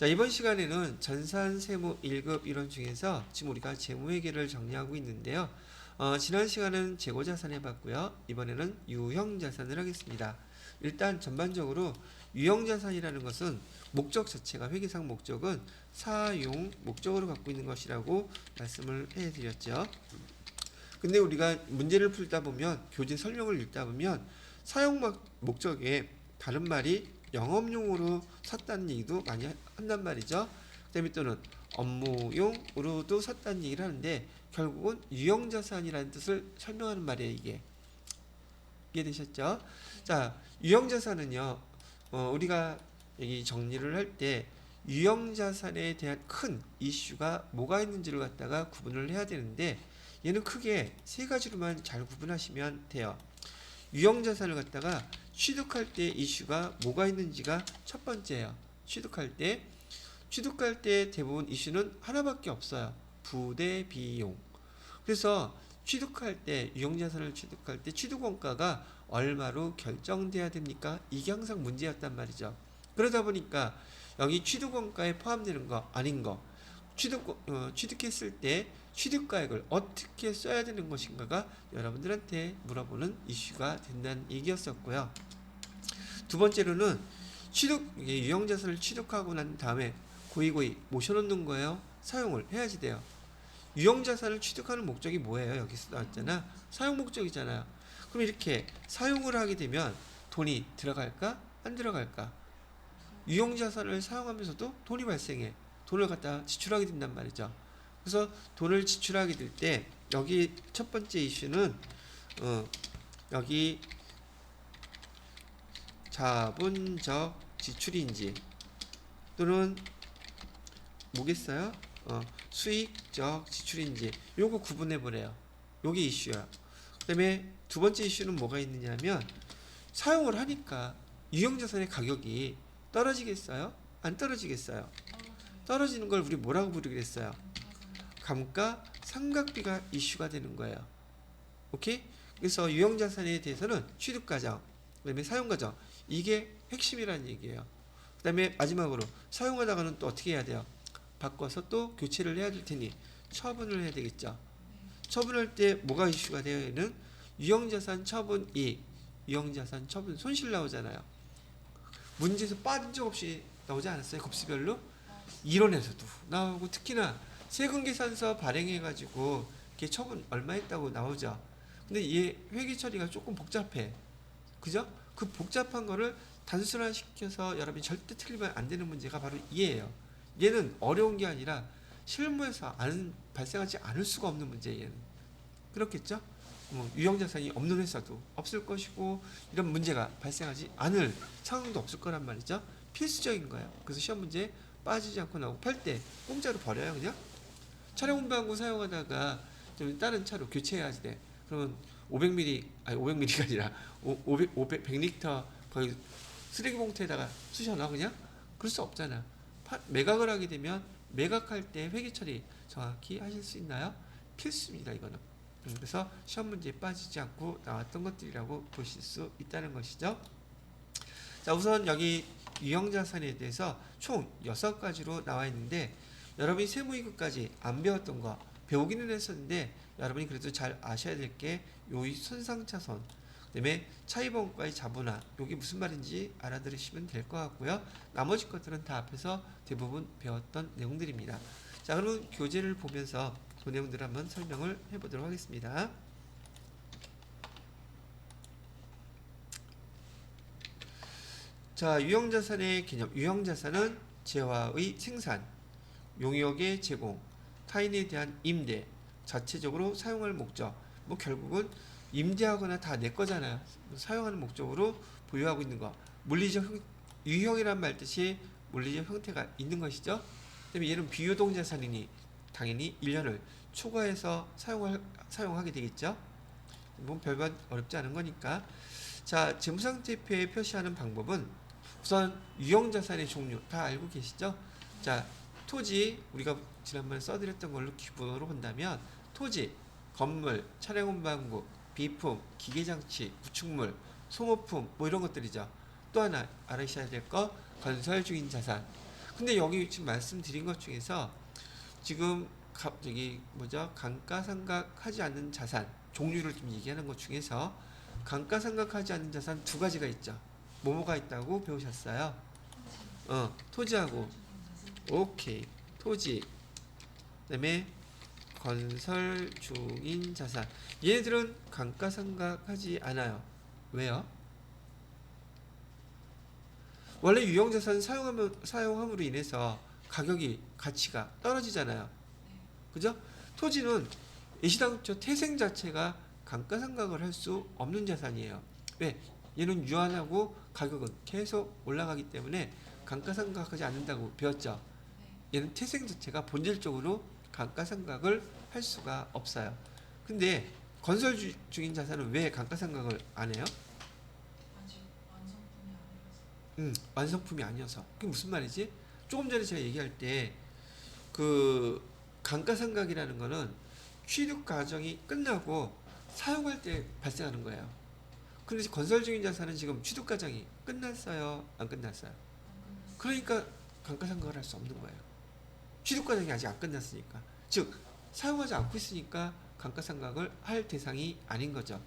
자, 이번 시간에는 전산 세무 1급 이론 중에서 지금 우리가 재무회계를 정리하고 있는데요. 지난 시간은 재고자산 해봤고요. 이번에는 유형자산을 하겠습니다. 일단 전반적으로 유형자산이라는 것은 목적 자체가 회계상 목적은 사용 목적으로 갖고 있는 것이라고 말씀을 해드렸죠. 근데 우리가 문제를 풀다 보면 교재 설명을 읽다 보면 사용 목적에 다른 말이 영업용으로 샀다는 얘기도 많이 한단 말이죠. 그다음에 또는 업무용으로도 샀다는 얘기를 하는데 결국은 유형자산이라는 뜻을 설명하는 말이에요. 이게 이해되셨죠? 자, 유형자산은요. 우리가 여기 정리를 할 때 유형자산에 대한 큰 이슈가 뭐가 있는지를 갖다가 구분을 해야 되는데 얘는 크게 세 가지로만 잘 구분하시면 돼요. 유형자산을 갖다가 취득할 때 이슈가 뭐가 있는지가 첫 번째예요. 취득할 때 대부분 이슈는 하나밖에 없어요. 부대 비용. 그래서 취득할 때 유형자산을 취득할 때 취득원가가 얼마로 결정돼야 됩니까? 이게 항상 문제였단 말이죠. 그러다 보니까 여기 취득원가에 포함되는 거 아닌 거 취득했을 때 취득가액을 어떻게 써야 되는 것인가가 여러분들한테 물어보는 이슈가 된다는 얘기였었고요. 두 번째로는 유형자산을 취득하고 난 다음에 고이고이 모셔놓는 거예요. 사용을 해야지 돼요. 유형자산을 취득하는 목적이 뭐예요? 여기서 나왔잖아. 사용 목적이잖아요. 그럼 이렇게 사용을 하게 되면 돈이 들어갈까? 안 들어갈까? 유형자산을 사용하면서도 돈이 발생해. 돈을 갖다 지출하게 된단 말이죠. 그래서 돈을 지출하게 될 때 여기 첫 번째 이슈는 여기 자본적 지출인지 또는 뭐겠어요? 수익적 지출인지 요거 구분해 보래요. 요게 이슈야. 그 다음에 두 번째 이슈는 뭐가 있느냐면 사용을 하니까 유형자산의 가격이 떨어지겠어요? 안 떨어지겠어요? 떨어지는 걸 우리 뭐라고 부르겠어요? 감가상각비가 이슈가 되는 거예요. 오케이? 그래서 유형자산에 대해서는 취득과정, 그 다음에 사용과정, 이게 핵심이라는 얘기예요. 그 다음에 마지막으로 사용하다가는 또 어떻게 해야 돼요? 바꿔서 또 교체를 해야 될 테니 처분을 해야 되겠죠. 처분할 때 뭐가 이슈가 되어 있는 유형자산 처분 이익, 유형자산 처분 손실 나오잖아요. 문제에서 빠진 적 없이 나오지 않았어요? 급수별로? 이론에서도 나오고 특히나 세금계산서 발행해가지고 이렇게 처분 얼마 했다고 나오죠. 근데 얘 회계 처리가 조금 복잡해. 그죠? 그 복잡한 거를 단순화시켜서 여러분이 절대 틀리면 안 되는 문제가 바로 얘예요. 얘는 어려운 게 아니라 실무에서 발생하지 않을 수가 없는 문제예요. 얘는. 그렇겠죠? 유형자산이 없는 회사도 없을 것이고 이런 문제가 발생하지 않을 상황도 없을 거란 말이죠. 필수적인 거예요. 그래서 시험 문제에 빠지지 않고 나오고 팔 때 공짜로 버려요. 그냥 차량 운반구 사용하다가 좀 다른 차로 교체해야지 돼. 그러면 500ml 아니 500ml가 아니라 100리터 거의 쓰레기 봉투에다가 쑤셔넣어 그냥? 그럴 수 없잖아. 매각을 하게 되면 매각할 때 회계 처리 정확히 하실 수 있나요? 필수입니다. 이거는. 그래서 시험 문제에 빠지지 않고 나왔던 것들이라고 보실 수 있다는 것이죠. 자, 우선 여기 유형자산에 대해서 총 6가지로 나와 있는데 여러분이 세무이급까지 안 배웠던 거 배우기는 했었는데 여러분이 그래도 잘 아셔야 될 게 요이 손상차손 그다음에 차입원가의 자본화 요게 무슨 말인지 알아들으시면 될 것 같고요. 나머지 것들은 다 앞에서 대부분 배웠던 내용들입니다. 자, 그러면 교재를 보면서 그 내용들을 한번 설명을 해보도록 하겠습니다. 자, 유형자산의 개념. 유형자산은 재화의 생산, 용역의 제공, 타인에 대한 임대, 자체적으로 사용할 목적. 뭐 결국은 임대하거나 다 내 거잖아요. 사용하는 목적으로 보유하고 있는 거. 유형이란 말 뜻이 물리적 형태가 있는 것이죠. 그다음에 얘는 비유동자산이니 당연히 1년을 초과해서 사용하게 되겠죠. 뭐 별반 어렵지 않은 거니까. 자, 재무상태표에 표시하는 방법은 우선 유형자산의 종류 다 알고 계시죠? 자, 토지 우리가 지난번에 써드렸던 걸로 기본으로 본다면 토지, 건물, 차량 운반국, 비품, 기계장치, 구축물, 소모품 뭐 이런 것들이죠. 또 하나 알아셔야 될 거 건설 중인 자산. 근데 여기 지금 말씀드린 것 중에서 지금 저기 뭐죠? 감가상각하지 않는 자산 종류를 좀 얘기하는 것 중에서 감가상각하지 않는 자산 두 가지가 있죠. 뭐뭐가 있다고 배우셨어요? 토지하고 오케이 토지 그다음에 건설 중인 자산 얘네들은 감가상각하지 않아요. 왜요? 원래 유형자산 사용함으로 인해서 가격이 가치가 떨어지잖아요. 그죠? 토지는 예시당초 태생 자체가 감가상각을 할 수 없는 자산이에요. 왜? 얘는 유한하고 가격은 계속 올라가기 때문에 감가상각하지 않는다고 배웠죠. 얘는 태생 자체가 본질적으로 감가상각을 할 수가 없어요. 근데 건설 중인 자산은 왜 감가상각을 안 해요? 완성품이 아니어서. 그게 무슨 말이지? 조금 전에 제가 얘기할 때 그 감가상각이라는 거는 취득 과정이 끝나고 사용할 때 발생하는 거예요. 근데 건설 중인 자산은 지금 취득 과정이 끝났어요? 안 끝났어요? 그러니까 감가상각을 할 수 없는 거예요. 취득 과정이 아직 안 끝났으니까. 즉 사용하지 않고 있으니까 감가상각을 할 대상이 아닌 거죠.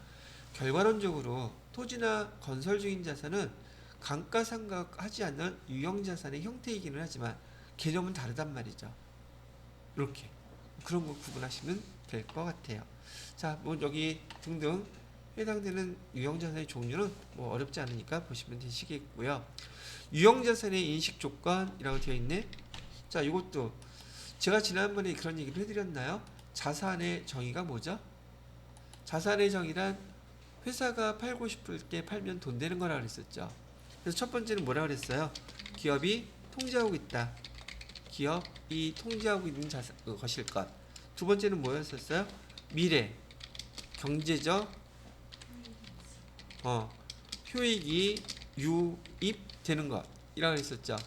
결과론적으로 토지나 건설 중인 자산은 감가상각하지 않는 유형자산의 형태이기는 하지만 개념은 다르단 말이죠. 이렇게 그런 거 구분하시면 될 것 같아요. 자, 뭐 여기 등등 해당되는 유형자산의 종류는 뭐 어렵지 않으니까 보시면 되시겠고요. 유형자산의 인식 조건이라고 되어 있네. 자, 이것도 제가 지난번에 그런 얘기를 해드렸나요? 자산의 정의가 뭐죠? 자산의 정의란 회사가 팔고 싶을 때 팔면 돈 되는 거라고 그랬었죠. 그래서 첫 번째는 뭐라고 그랬어요? 기업이 통제하고 있다. 기업이 통제하고 있는 것일 것. 두 번째는 뭐였었어요? 미래, 경제적 효익이 유입되는 것이라고 했었죠.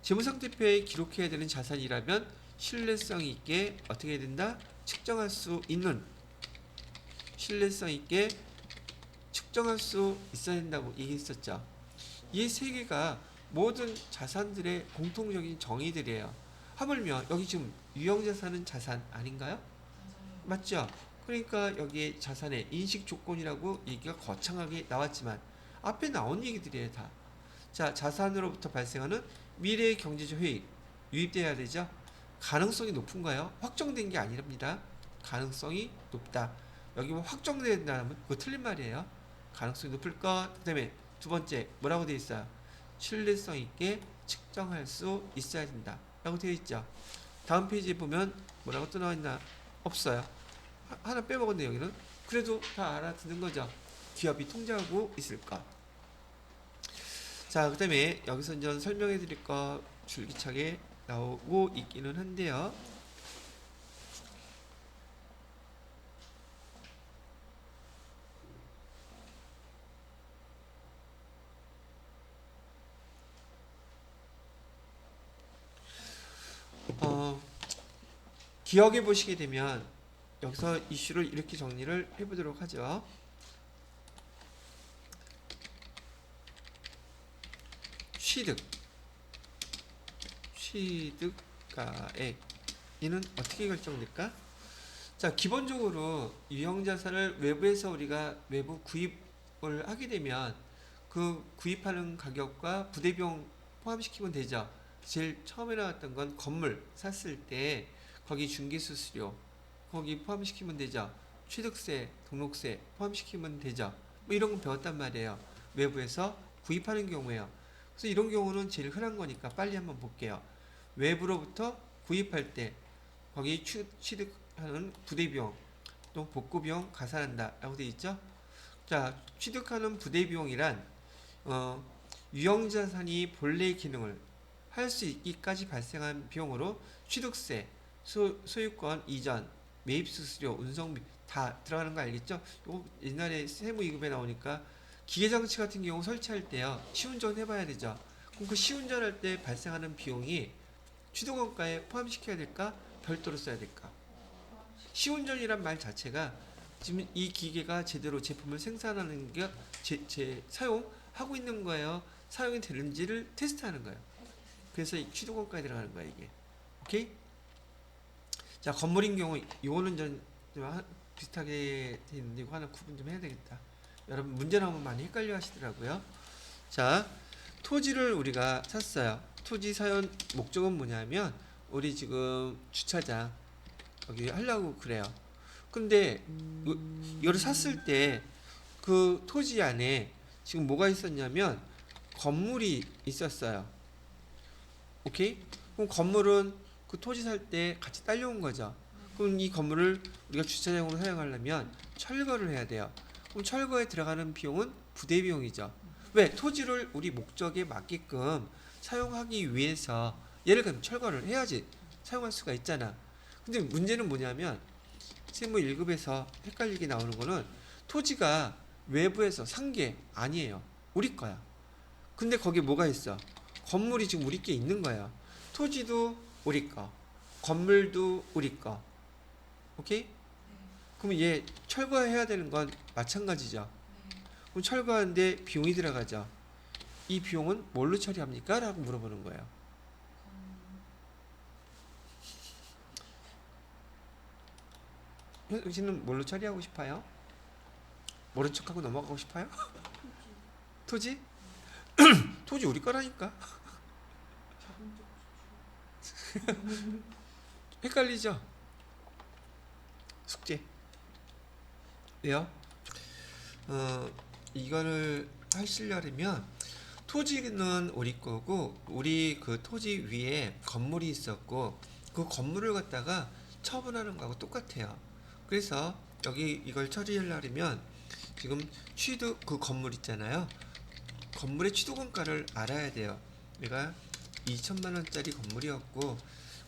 재무상태표에 기록해야 되는 자산이라면 신뢰성 있게 어떻게 해야 된다? 측정할 수 있는 신뢰성 있게 측정할 수 있어야 된다고 얘기했었죠. 이 세 개가 모든 자산들의 공통적인 정의들이에요. 하물며 여기 지금 유형자산은 자산 아닌가요? 맞죠? 그러니까 여기에 자산의 인식 조건이라고 얘기가 거창하게 나왔지만 앞에 나온 얘기들이에요 다. 자, 자산으로부터 발생하는 미래의 경제적 효익 유입돼야 되죠. 가능성이 높은가요? 확정된 게 아니랍니다. 가능성이 높다. 여기 뭐 확정된다면 그거 틀린 말이에요. 가능성이 높을 것. 그다음에 두 번째 뭐라고 되어 있어요? 신뢰성 있게 측정할 수 있어야 된다. 라고 되어 있죠. 다음 페이지에 보면 뭐라고 또 나와 있나? 없어요. 하나 빼먹었네 여기는. 그래도 다 알아듣는 거죠. 기업이 통제하고 있을 것. 자, 그 다음에 여기서 이제 설명해 드릴 거 줄기차게 나오고 있기는 한데요. 기억해 보시게 되면 여기서 이슈를 이렇게 정리를 해보도록 하죠. 취득가액 이는 어떻게 결정될까? 자, 기본적으로 유형자산을 외부에서 우리가 외부 구입을 하게 되면 그 구입하는 가격과 부대비용 포함시키면 되죠. 제일 처음에 나왔던 건 건물 샀을 때 거기 중개수수료 거기 포함시키면 되죠. 취득세, 등록세 포함시키면 되죠. 뭐 이런 거 배웠단 말이에요. 외부에서 구입하는 경우에요. 그래서 이런 경우는 제일 흔한 거니까 빨리 한번 볼게요. 외부로부터 구입할 때 거기 취득하는 부대비용 또 복구비용 가산한다 라고 되어 있죠. 자, 취득하는 부대비용이란 유형자산이 본래의 기능을 할 수 있기까지 발생한 비용으로 취득세, 소유권 이전, 매입수수료, 운송비 다 들어가는 거 알겠죠? 이거 옛날에 세무이급에 나오니까 기계장치 같은 경우 설치할 때요. 시운전 해봐야 되죠. 그럼 그 시운전할 때 발생하는 비용이 취득원가에 포함시켜야 될까? 별도로 써야 될까? 시운전이란 말 자체가 지금 이 기계가 제대로 제품을 생산하는 게 사용하고 있는 거예요. 사용이 되는지를 테스트하는 거예요. 그래서 이 취득원가에 들어가는 거야 이게. 오케이? 자, 건물인 경우 이거는 좀 비슷하게 돼 있는데 이거 하나 구분 좀 해야 되겠다. 여러분 문제 나오면 많이 헷갈려 하시더라고요. 자, 토지를 우리가 샀어요. 토지 사용 목적은 뭐냐면 우리 지금 주차장 여기 하려고 그래요. 근데 이거를 샀을 때 그 토지 안에 지금 뭐가 있었냐면 건물이 있었어요. 오케이? 그럼 건물은 그 토지 살 때 같이 딸려온 거죠. 그럼 이 건물을 우리가 주차장으로 사용하려면 철거를 해야 돼요. 그럼 철거에 들어가는 비용은 부대 비용이죠. 왜? 토지를 우리 목적에 맞게끔 사용하기 위해서 예를 들면 철거를 해야지 사용할 수가 있잖아. 근데 문제는 뭐냐면 세무 1급에서 헷갈리게 나오는 거는 토지가 외부에서 산 게 아니에요. 우리 거야. 근데 거기에 뭐가 있어? 건물이 지금 우리 게 있는 거야. 토지도 우리 거, 건물도 우리 거. 오케이? 그럼 얘 철거해야 되는 건 마찬가지죠. 그럼 철거하는데 비용이 들어가죠. 이 비용은 뭘로 처리합니까? 라고 물어보는 거예요. 현 씨는 뭘로 처리하고 싶어요? 모른 척하고 넘어가고 싶어요? 토지? 토지 우리 거라니까. 헷갈리죠? 숙제. 왜요? 이거를 하시려면 토지는 우리 거고 우리 그 토지 위에 건물이 있었고 그 건물을 갖다가 처분하는 거하고 똑같아요. 그래서 여기 이걸 처리하려면 지금 취득 그 건물 있잖아요. 건물의 취득원가를 알아야 돼요. 얘가 2천만 원짜리 건물이었고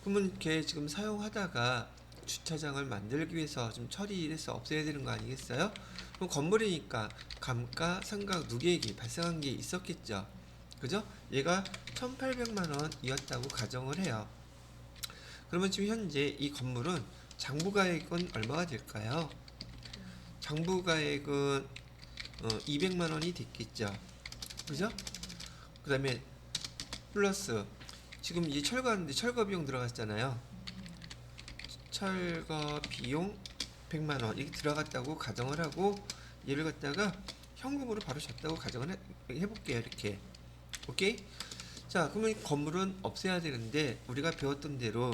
그러면 걔 지금 사용하다가 주차장을 만들기 위해서 좀 처리해서 없애야 되는 거 아니겠어요? 그럼 건물이니까 감가, 상가, 누계액이 발생한 게 있었겠죠. 그죠? 얘가 1,800만 원이었다고 가정을 해요. 그러면 지금 현재 이 건물은 장부가액은 얼마가 될까요? 장부가액은 200만 원이 됐겠죠. 그죠? 그 다음에 플러스 지금 이 철거하는데 철거 비용 들어갔잖아요. 철거 비용 100만 원 이렇게 들어갔다고 가정을 하고 얘를 갖다가 현금으로 바로 줬다고 가정을 해볼게요. 이렇게. 오케이? 자, 그러면 건물은 없애야 되는데 우리가 배웠던 대로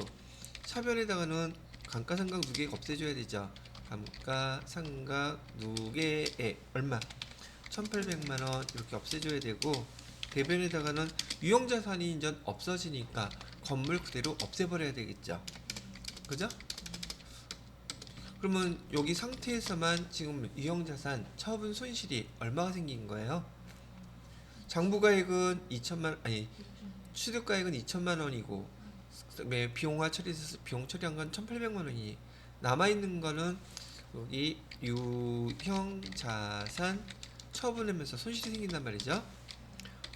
차변에다가는 감가상각 누계액 없애줘야 되죠. 감가상각 누계액 얼마? 1,800만 원 이렇게 없애줘야 되고 대변에다가는 유형자산이 이제 없어지니까 건물 그대로 없애버려야 되겠죠. 그죠? 그러면 여기 상태에서만 지금 유형자산 처분 손실이 얼마가 생긴 거예요? 장부가액은 2천만 아니 취득가액은 2천만 원이고 비용화 처리해서 비용 처리한 건 1,800만 원이니 남아 있는 거는 여기 유형자산 처분하면서 손실이 생긴단 말이죠.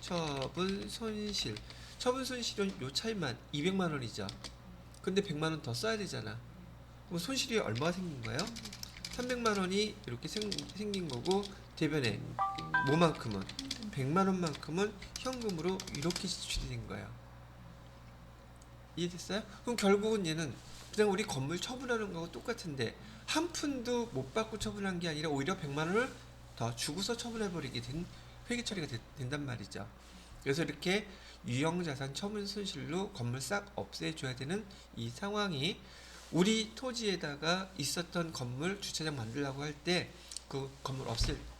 처분 손실. 처분 손실은 요 차이만 200만 원이죠. 근데 100만 원 더 써야 되잖아. 그럼 손실이 얼마가 생긴 거예요? 300만 원이 이렇게 생긴 거고 대변에 뭐만큼은 100만 원만큼은 현금으로 이렇게 지출이 된 거예요. 이해됐어요? 그럼 결국은 얘는 그냥 우리 건물 처분하는 거하고 똑같은데 한 푼도 못 받고 처분한 게 아니라 오히려 100만 원을 더 주고서 처분해버리게 된 회계 처리가 된단 말이죠. 그래서 이렇게 유형자산 처분 손실로 건물 싹 없애줘야 되는 이 상황이 우리 토지에다가 있었던 건물 주차장 만들려고 할 때 그 건물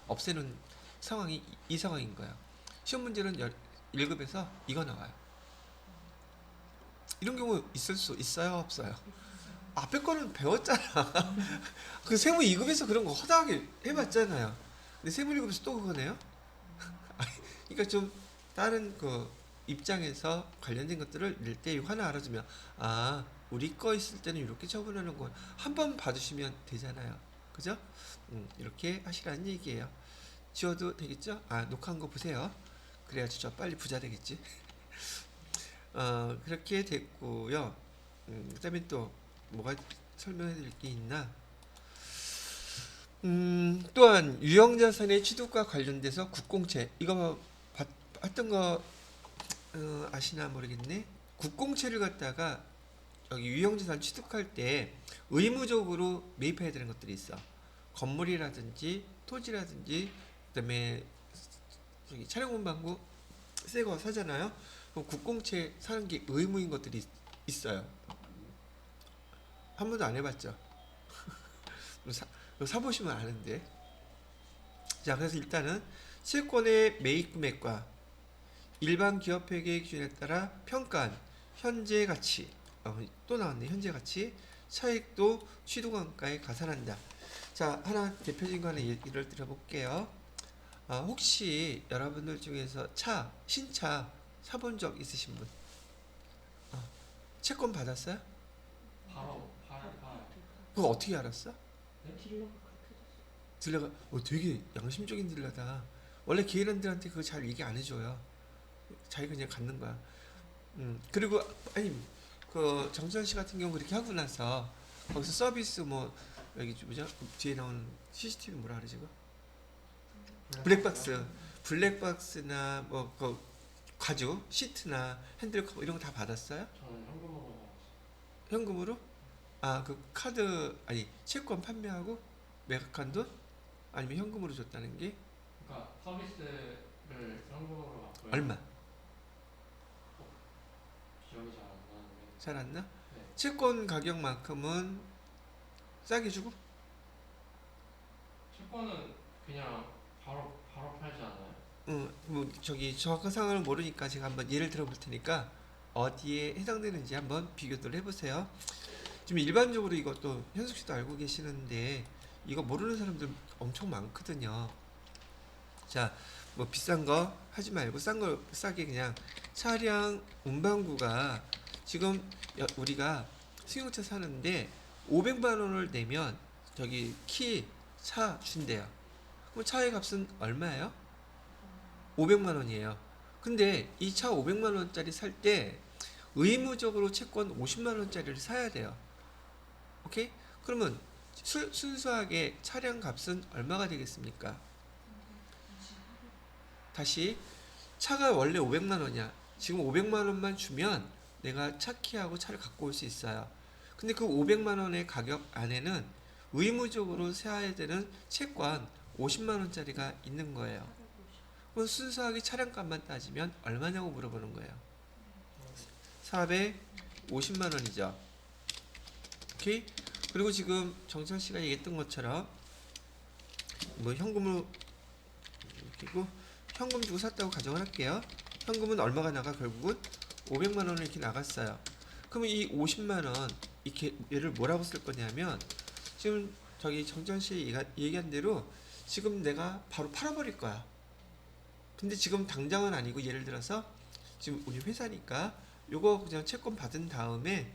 없애는 상황이 이 상황인 거예요. 시험 문제는 1급에서 이거 나와요. 이런 경우 있을 수 있어요, 없어요? 앞에 거는 배웠잖아. 그 세무 2급에서 그런 거 허다하게 해봤잖아요. 근데 세무 1급에서 또 그거네요? 그러니까 좀 다른 그 입장에서 관련된 것들을 낼 때 이거 하나 알아주면 아 우리 거 있을 때는 이렇게 처분하는 거 한 번 봐주시면 되잖아요. 그죠? 이렇게 하시라는 얘기예요. 지워도 되겠죠? 아 녹화한 거 보세요. 그래야지 저 빨리 부자 되겠지. 그렇게 됐고요. 그 다음에 또 뭐가 설명해 드릴 게 있나? 또한 유형자산의 취득과 관련돼서 국공채 이거 했던 거 아시나 모르겠네. 국공채를 갖다가 여기 유형자산 취득할 때 의무적으로 매입해야 되는 것들이 있어. 건물이라든지 토지라든지 그다음에 저기 차량운반구 새 거 사잖아요. 그럼 국공채 사는 게 의무인 것들이 있어요. 한 번도 안 해봤죠. 사보시면 아는데. 자, 그래서 일단은 채권의 매입 금액과 일반 기업회계 기준에 따라 평가한 현재 가치, 또 나왔네. 현재 가치 차익도 취득원가에 가산한다. 자, 하나 대표적인 거 하나 예를 들어볼게요. 혹시 여러분들 중에서 신차 사본 적 있으신 분? 채권 받았어요? 바로 팔. 그거 어떻게 알았어? 딜러가 그렇게 됐어. 딜러가 되게 양심적인 딜러다. 원래 개인한들한테 그거 잘 얘기 안 해줘요. 자기가 그냥 갖는 거야. 그리고 아니 그 정선 씨 같은 경우 그렇게 하고 나서 거기서 서비스 뭐 여기 뭐죠? 뒤에 나오는 CCTV 뭐라 그러지 그거? 블랙박스나 뭐 그 가죽 시트나 핸들 커버 이런 거 다 받았어요? 저는 현금으로 현금으로? 그 카드 아니 채권 판매하고 매각한 돈? 아니면 현금으로 줬다는 게 그러니까 서비스를 현금으로 받고요. 얼마? 기억이 잘 안 나는데. 잘 안 나? 네. 채권 가격만큼은 싸게 주고? 채권은 그냥 바로 팔지 않아요? 뭐 저기 정확한 상황을 모르니까 제가 한번 예를 들어 볼 테니까 어디에 해당되는지 한번 비교를 해보세요. 지금 일반적으로 이것도 현숙 씨도 알고 계시는데 이거 모르는 사람들 엄청 많거든요. 자, 뭐 비싼 거 하지 말고 싼 거 싸게 그냥 차량 운반구가 지금 우리가 승용차 사는데 500만 원을 내면 저기 키 차 준대요. 그럼 차의 값은 얼마예요? 500만 원이에요. 근데 이 차 500만 원짜리 살 때 의무적으로 채권 50만 원짜리를 사야 돼요. 오케이? 그러면 순수하게 차량 값은 얼마가 되겠습니까? 다시 차가 원래 500만 원이야. 지금 500만 원만 주면 내가 차 키하고 차를 갖고 올 수 있어요. 근데 그 500만 원의 가격 안에는 의무적으로 사야 되는 채권 50만 원짜리가 있는 거예요. 그럼 순수하게 차량값만 따지면 얼마냐고 물어보는 거예요. 450만 원이죠. 오케이? 그리고 지금 정찬 씨가 얘기했던 것처럼 뭐 현금으로 그리고 현금 주고 샀다고 가정을 할게요. 현금은 얼마가 나가? 결국은 500만 원을 이렇게 나갔어요. 그러면 이 50만 원 이렇게 얘를 뭐라고 쓸 거냐면 지금 저기 정찬 씨 얘기한 대로 지금 내가 바로 팔아버릴 거야. 근데 지금 당장은 아니고 예를 들어서 지금 우리 회사니까 요거 그냥 채권 받은 다음에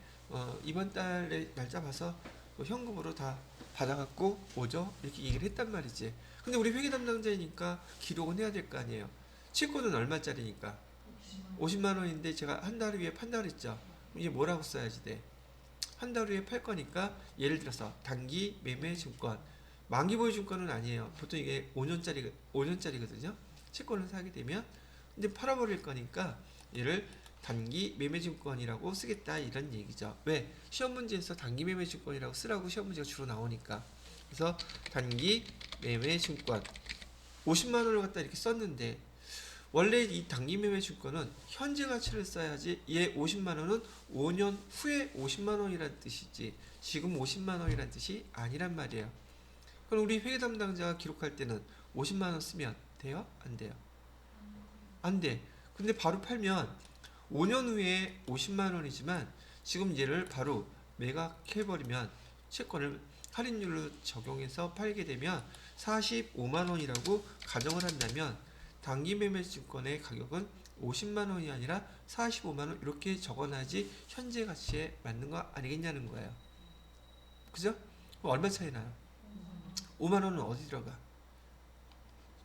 이번 달에 날짜 봐서 현금으로 다 받아갖고 오죠. 이렇게 얘기를 했단 말이지. 근데 우리 회계 담당자이니까 기록은 해야 될 거 아니에요. 채권은 얼마짜리니까 50만 원인데 제가 한 달 후에 판다 그랬죠. 이게 뭐라고 써야지 돼? 한 달 후에 팔 거니까 예를 들어서 단기 매매 증권 만기 보유 증권은 아니에요. 보통 이게 5년짜리거든요. 채권을 사게 되면 근데 팔아버릴 거니까 얘를 단기 매매 증권이라고 쓰겠다 이런 얘기죠. 왜? 시험 문제에서 단기 매매 증권이라고 쓰라고 시험 문제가 주로 나오니까. 그래서 단기 매매 증권 50만 원을 갖다 이렇게 썼는데 원래 이 단기 매매 증권은 현재 가치를 써야지 얘 50만 원은 5년 후에 50만 원이라는 뜻이지 지금 50만 원이라는 뜻이 아니란 말이에요. 그럼 우리 회계 담당자가 기록할 때는 50만 원 쓰면 돼요? 안 돼요? 안 돼. 근데 바로 팔면 5년 후에 50만 원이지만 지금 얘를 바로 매각해버리면 채권을 할인율로 적용해서 팔게 되면 45만 원이라고 가정을 한다면 단기 매매 증권의 가격은 50만 원이 아니라 45만 원 이렇게 적어놔야지 현재 가치에 맞는 거 아니겠냐는 거예요. 그죠? 얼마 차이 나요? 5만 원은 어디 들어가?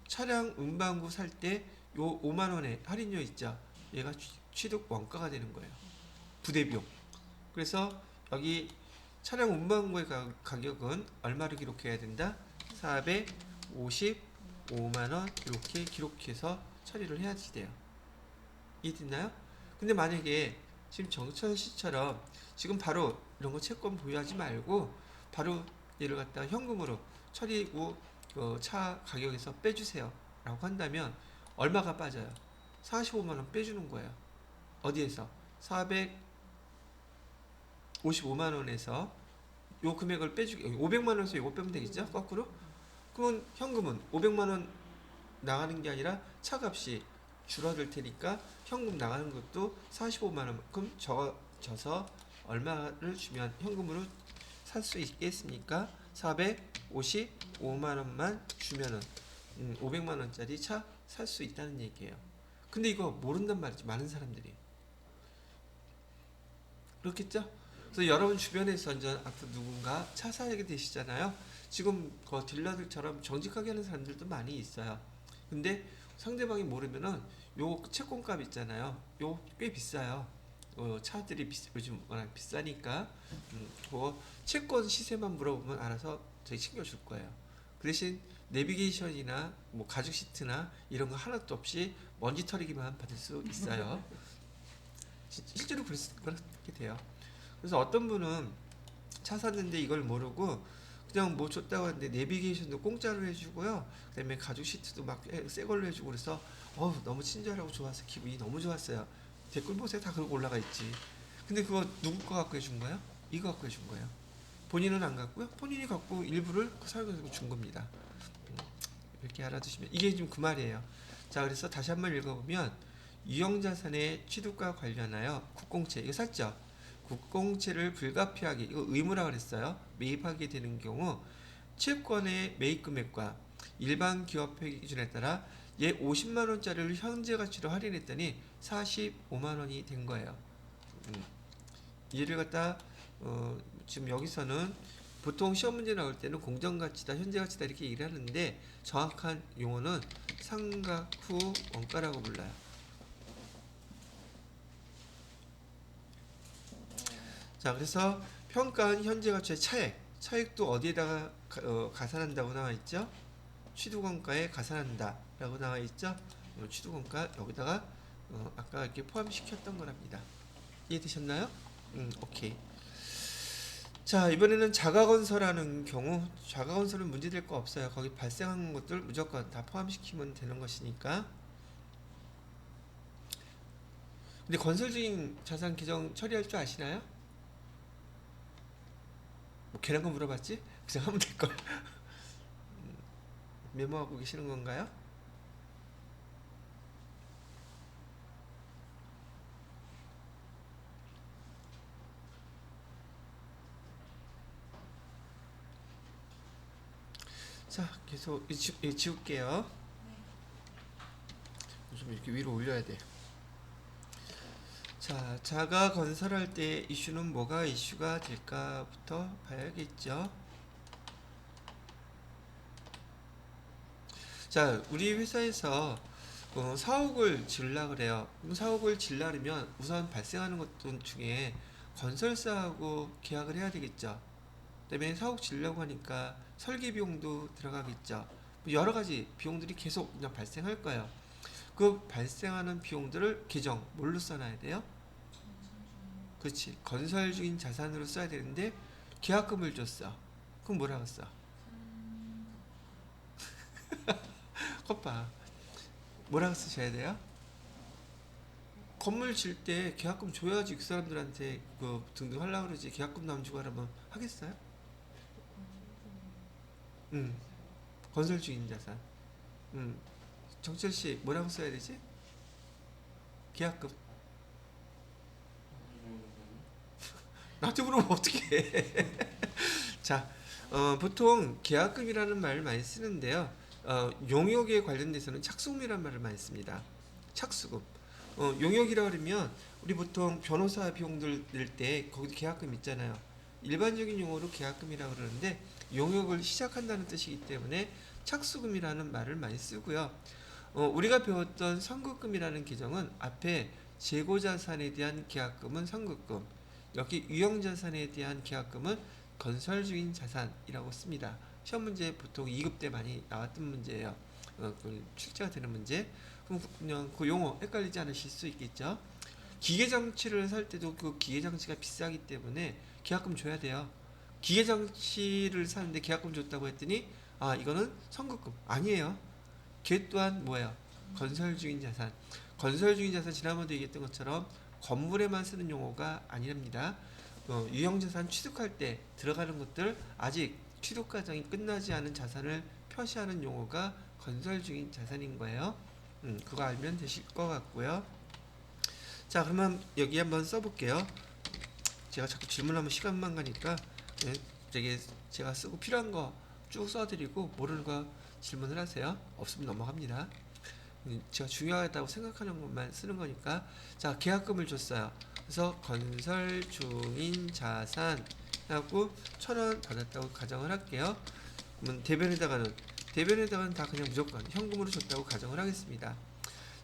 차량 운반구 살 때 요 5만 원의 할인료 있죠? 얘가 취득 원가가 되는 거예요. 부대비용. 그래서 여기 차량 운반구의 가격은 얼마를 기록해야 된다? 455만 원 이렇게 기록해서 처리를 해야지 돼요. 이해됐나요? 근데 만약에 지금 정천 씨처럼 지금 바로 이런 거 채권 보유하지 말고 바로 얘를 갖다 현금으로 처리고 차 가격에서 빼주세요 라고 한다면 얼마가 빠져요? 45만 원 빼주는 거예요. 어디에서? 455만 원에서 요 금액을 빼주기 500만 원에서 이거 빼면 되겠죠? 거꾸로? 그러면 현금은 500만 원 나가는 게 아니라 차값이 줄어들 테니까 현금 나가는 것도 45만 원만큼 적어져서 얼마를 주면 현금으로 살 수 있겠습니까? 455만 원만 주면은 500만 원짜리 차 살 수 있다는 얘기예요. 근데 이거 모른단 말이지, 많은 사람들이. 그렇겠죠? 그래서 여러분 주변에서 이제 앞으로 누군가 차 사게 되시잖아요. 지금 그 딜러들처럼 정직하게 하는 사람들도 많이 있어요. 근데 상대방이 모르면은 요 채권값 있잖아요. 요 꽤 비싸요. 차들이 요즘 워낙 비싸니까 그거 채권 시세만 물어보면 알아서 저희 챙겨줄 거예요. 그 대신 내비게이션이나 뭐 가죽 시트나 이런 거 하나도 없이 먼지 털이기만 받을 수 있어요. 실제로 그렇게 돼요. 그래서 어떤 분은 차 샀는데 이걸 모르고 그냥 뭐 줬다고 하는데 내비게이션도 공짜로 해주고요. 그다음에 가죽 시트도 막 새 걸로 해주고 그래서 너무 친절하고 좋아서 기분이 너무 좋았어요. 댓글 보세요. 다 그러고 올라가 있지. 근데 그거 누구 거 갖고 해준 거야? 이거 갖고 해준 거예요. 본인은 안 갖고요. 본인이 갖고 일부를 사용해서 준 겁니다. 이렇게 알아두시면 이게 지금 그 말이에요. 자, 그래서 다시 한번 읽어보면 유형자산의 취득과 관련하여 국공채 이거 샀죠? 국공채를 불가피하게 이거 의무라 그랬어요. 매입하게 되는 경우 채권의 매입 금액과 일반 기업 회계 기준에 따라 얘 50만 원짜리를 현재 가치로 할인했더니 45만 원이 된 거예요. 얘를 갖다 지금 여기서는 보통 시험 문제 나올 때는 공정가치다, 현재가치다 이렇게 얘기를 하는데 정확한 용어는 상각 후 원가라고 불러요. 자, 그래서 평가한 현재가치의 차액도 어디에다가 가산한다고 나와 있죠? 취득원가에 가산한다 라고 나와 있죠? 취득원가 여기다가 아까 이렇게 포함시켰던 거랍니다. 이해되셨나요? 오케이. 자, 이번에는 자가건설하는 경우 자가건설은 문제될 거 없어요. 거기 발생한 것들 무조건 다 포함시키면 되는 것이니까. 근데 건설 중인 자산 계정 처리할 줄 아시나요? 뭐 걔란 거 물어봤지? 그냥 하면 될걸. 메모하고 계시는 건가요? 자, 계속 지울게요. 좀 이렇게 위로 올려야 돼. 자, 자가 건설할 때 이슈는 뭐가 이슈가 될까부터 봐야겠죠. 자, 우리 회사에서 사옥을 지으려고 그래요. 그럼 사옥을 지으려면 우선 발생하는 것 중에 건설사하고 계약을 해야 되겠죠. 그다음에 사옥 지으려고 하니까 설계 비용도 들어가겠죠. 여러 가지 비용들이 계속 그냥 발생할 거예요. 그 발생하는 비용들을 계정 뭘로 써놔야 돼요? 그렇지. 건설 중인 자산으로 써야 되는데 계약금을 줬어. 그럼 뭐라고 써? 컷봐. 뭐라고 쓰셔야 돼요? 건물 질 때 계약금 줘야지 그 사람들한테 그 등등 하려고 그러지. 계약금 안 주고 하라면 하겠어요? 건설 중인 자산. 정철 씨 뭐라고 써야 되지? 계약금. 나한테 물어보면 어떻게 해? 자, 보통 계약금이라는 말을 많이 쓰는데요. 용역에 관련돼서는 착수금이라는 말을 많이 씁니다. 착수금. 용역이라 그러면 우리 보통 변호사 비용들 낼 때 거기 계약금 있잖아요. 일반적인 용어로 계약금이라고 그러는데 용역을 시작한다는 뜻이기 때문에 착수금이라는 말을 많이 쓰고요. 우리가 배웠던 선급금이라는 계정은 앞에 재고자산에 대한 계약금은 선급금, 여기 유형자산에 대한 계약금은 건설 중인 자산이라고 씁니다. 시험 문제 보통 2급 때 많이 나왔던 문제예요. 출제가 되는 문제. 그럼 그냥 그 용어 헷갈리지 않으실 수 있겠죠. 기계 장치를 살 때도 그 기계 장치가 비싸기 때문에 계약금 줘야 돼요. 기계 장치를 사는데 계약금 줬다고 했더니 아 이거는 선급금 아니에요. 걔 또한 뭐예요? 건설 중인 자산. 건설 중인 자산 지난번에 얘기했던 것처럼 건물에만 쓰는 용어가 아니랍니다. 유형자산 취득할 때 들어가는 것들 아직 취득 과정이 끝나지 않은 자산을 표시하는 용어가 건설 중인 자산인 거예요. 그거 알면 되실 것 같고요. 자 그러면 여기 한번 써볼게요. 제가 자꾸 질문하면 시간만 가니까 되게 제가 쓰고 필요한 거 쭉 써드리고 모르는 거 질문을 하세요. 없으면 넘어갑니다. 제가 중요하다고 생각하는 것만 쓰는 거니까. 자 계약금을 줬어요. 그래서 건설 중인 자산 하고 1,000원 받았다고 가정을 할게요. 그러면 대변에다가는 다 그냥 무조건 현금으로 줬다고 가정을 하겠습니다.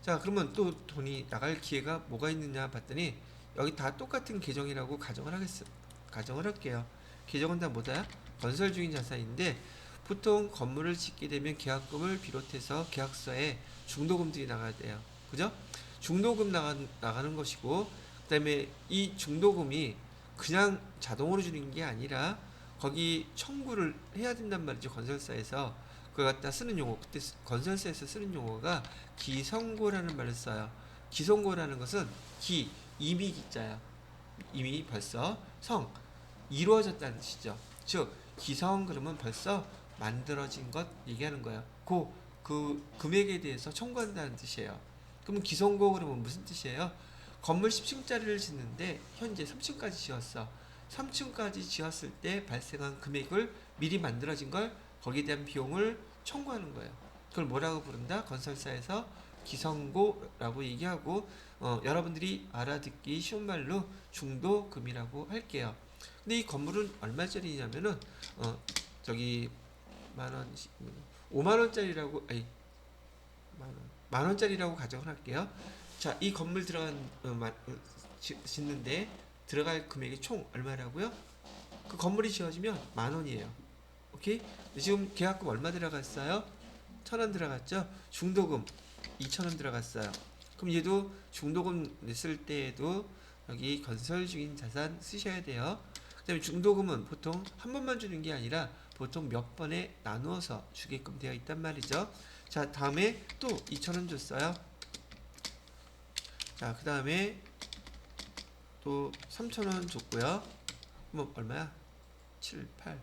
자 그러면 또 돈이 나갈 기회가 뭐가 있느냐 봤더니 여기 다 똑같은 계정이라고 가정을 할게요. 계정은 다 뭐다? 건설 중인 자산인데 보통 건물을 짓게 되면 계약금을 비롯해서 계약서에 중도금들이 나가야 돼요. 그죠? 중도금 나가는 것이고 그 다음에 이 중도금이 그냥 자동으로 주는 게 아니라 거기 청구를 해야 된단 말이죠. 건설사에서 그걸 갖다 쓰는 용어, 그때 건설사에서 쓰는 용어가 기성고라는 말을 써요. 기성고라는 것은 이미 기자야. 이미 벌써 성 이루어졌다는 뜻이죠. 즉 기성 그러면 벌써 만들어진 것 얘기하는 거예요. 그 금액에 대해서 청구한다는 뜻이에요. 그럼 기성고 그러면 무슨 뜻이에요? 건물 10층짜리를 짓는데 현재 3층까지 지었어. 3층까지 지었을 때 발생한 금액을 미리 만들어진 걸 거기에 대한 비용을 청구하는 거예요. 그걸 뭐라고 부른다? 건설사에서 기성고라고 얘기하고 여러분들이 알아듣기 쉬운 말로 중도금이라고 할게요. 근데 이 건물은 얼마짜리냐면은 저기 만원 5만원짜리라고 만원짜리라고 가정을 할게요. 자, 이 건물 짓는데 들어갈 금액이 총 얼마라고요? 그 건물이 지어지면 10,000원이에요. 오케이? 지금 계약금 얼마 들어갔어요? 1,000원 들어갔죠? 중도금 2,000원 들어갔어요. 그럼 얘도 중도금 냈을 때에도 여기 건설 중인 자산 쓰셔야 돼요. 그 다음에 중도금은 보통 한 번만 주는 게 아니라 보통 몇 번에 나누어서 주게끔 되어 있단 말이죠. 자, 다음에 또 2,000원 줬어요. 자, 그 다음에 또 3,000원 줬고요. 그럼 얼마야? 7, 8.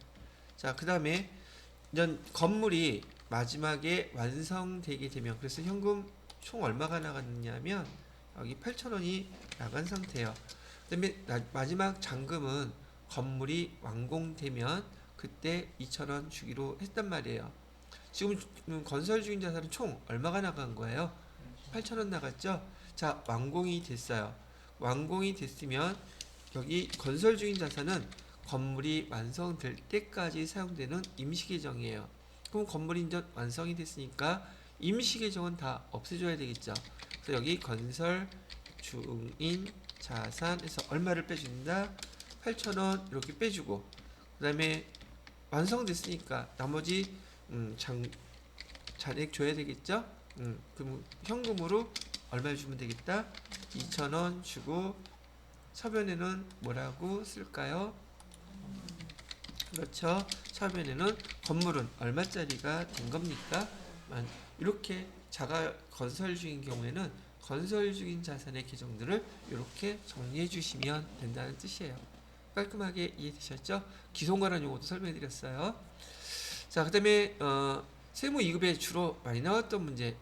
자, 그 다음에 이제 건물이 마지막에 완성되게 되면 그래서 현금 총 얼마가 나갔냐면 여기 8,000원이 나간 상태예요. 그 다음에 마지막 잔금은 건물이 완공되면 그때 2,000원 주기로 했단 말이에요. 지금 건설 중인 자산은 총 얼마가 나간 거예요? 8,000원 나갔죠? 자, 완공이 됐어요. 완공이 됐으면 여기 건설 중인 자산은 건물이 완성될 때까지 사용되는 임시계정이에요. 그럼 건물이 이제 완성이 됐으니까 임시계정은 다 없애줘야 되겠죠. 그래서 여기 건설 중인 자산에서 얼마를 빼준다? 8,000원 이렇게 빼주고 그 다음에 완성됐으니까 나머지 잔액 줘야 되겠죠? 그럼 현금으로 얼마를 주면 되겠다? 2,000원 주고 서변에는 뭐라고 쓸까요? 그렇죠. 서변에는 건물은 얼마짜리가 된 겁니까? 이렇게 자가 건설 중인 경우에는 건설 중인 자산의 계정들을 이렇게 정리해 주시면 된다는 뜻이에요. 깔끔하게 이해되셨죠? 기송관한 용어도 설명해 드렸어요. 자, 그 다음에 세무 2급에 주로 많이 나왔던 문제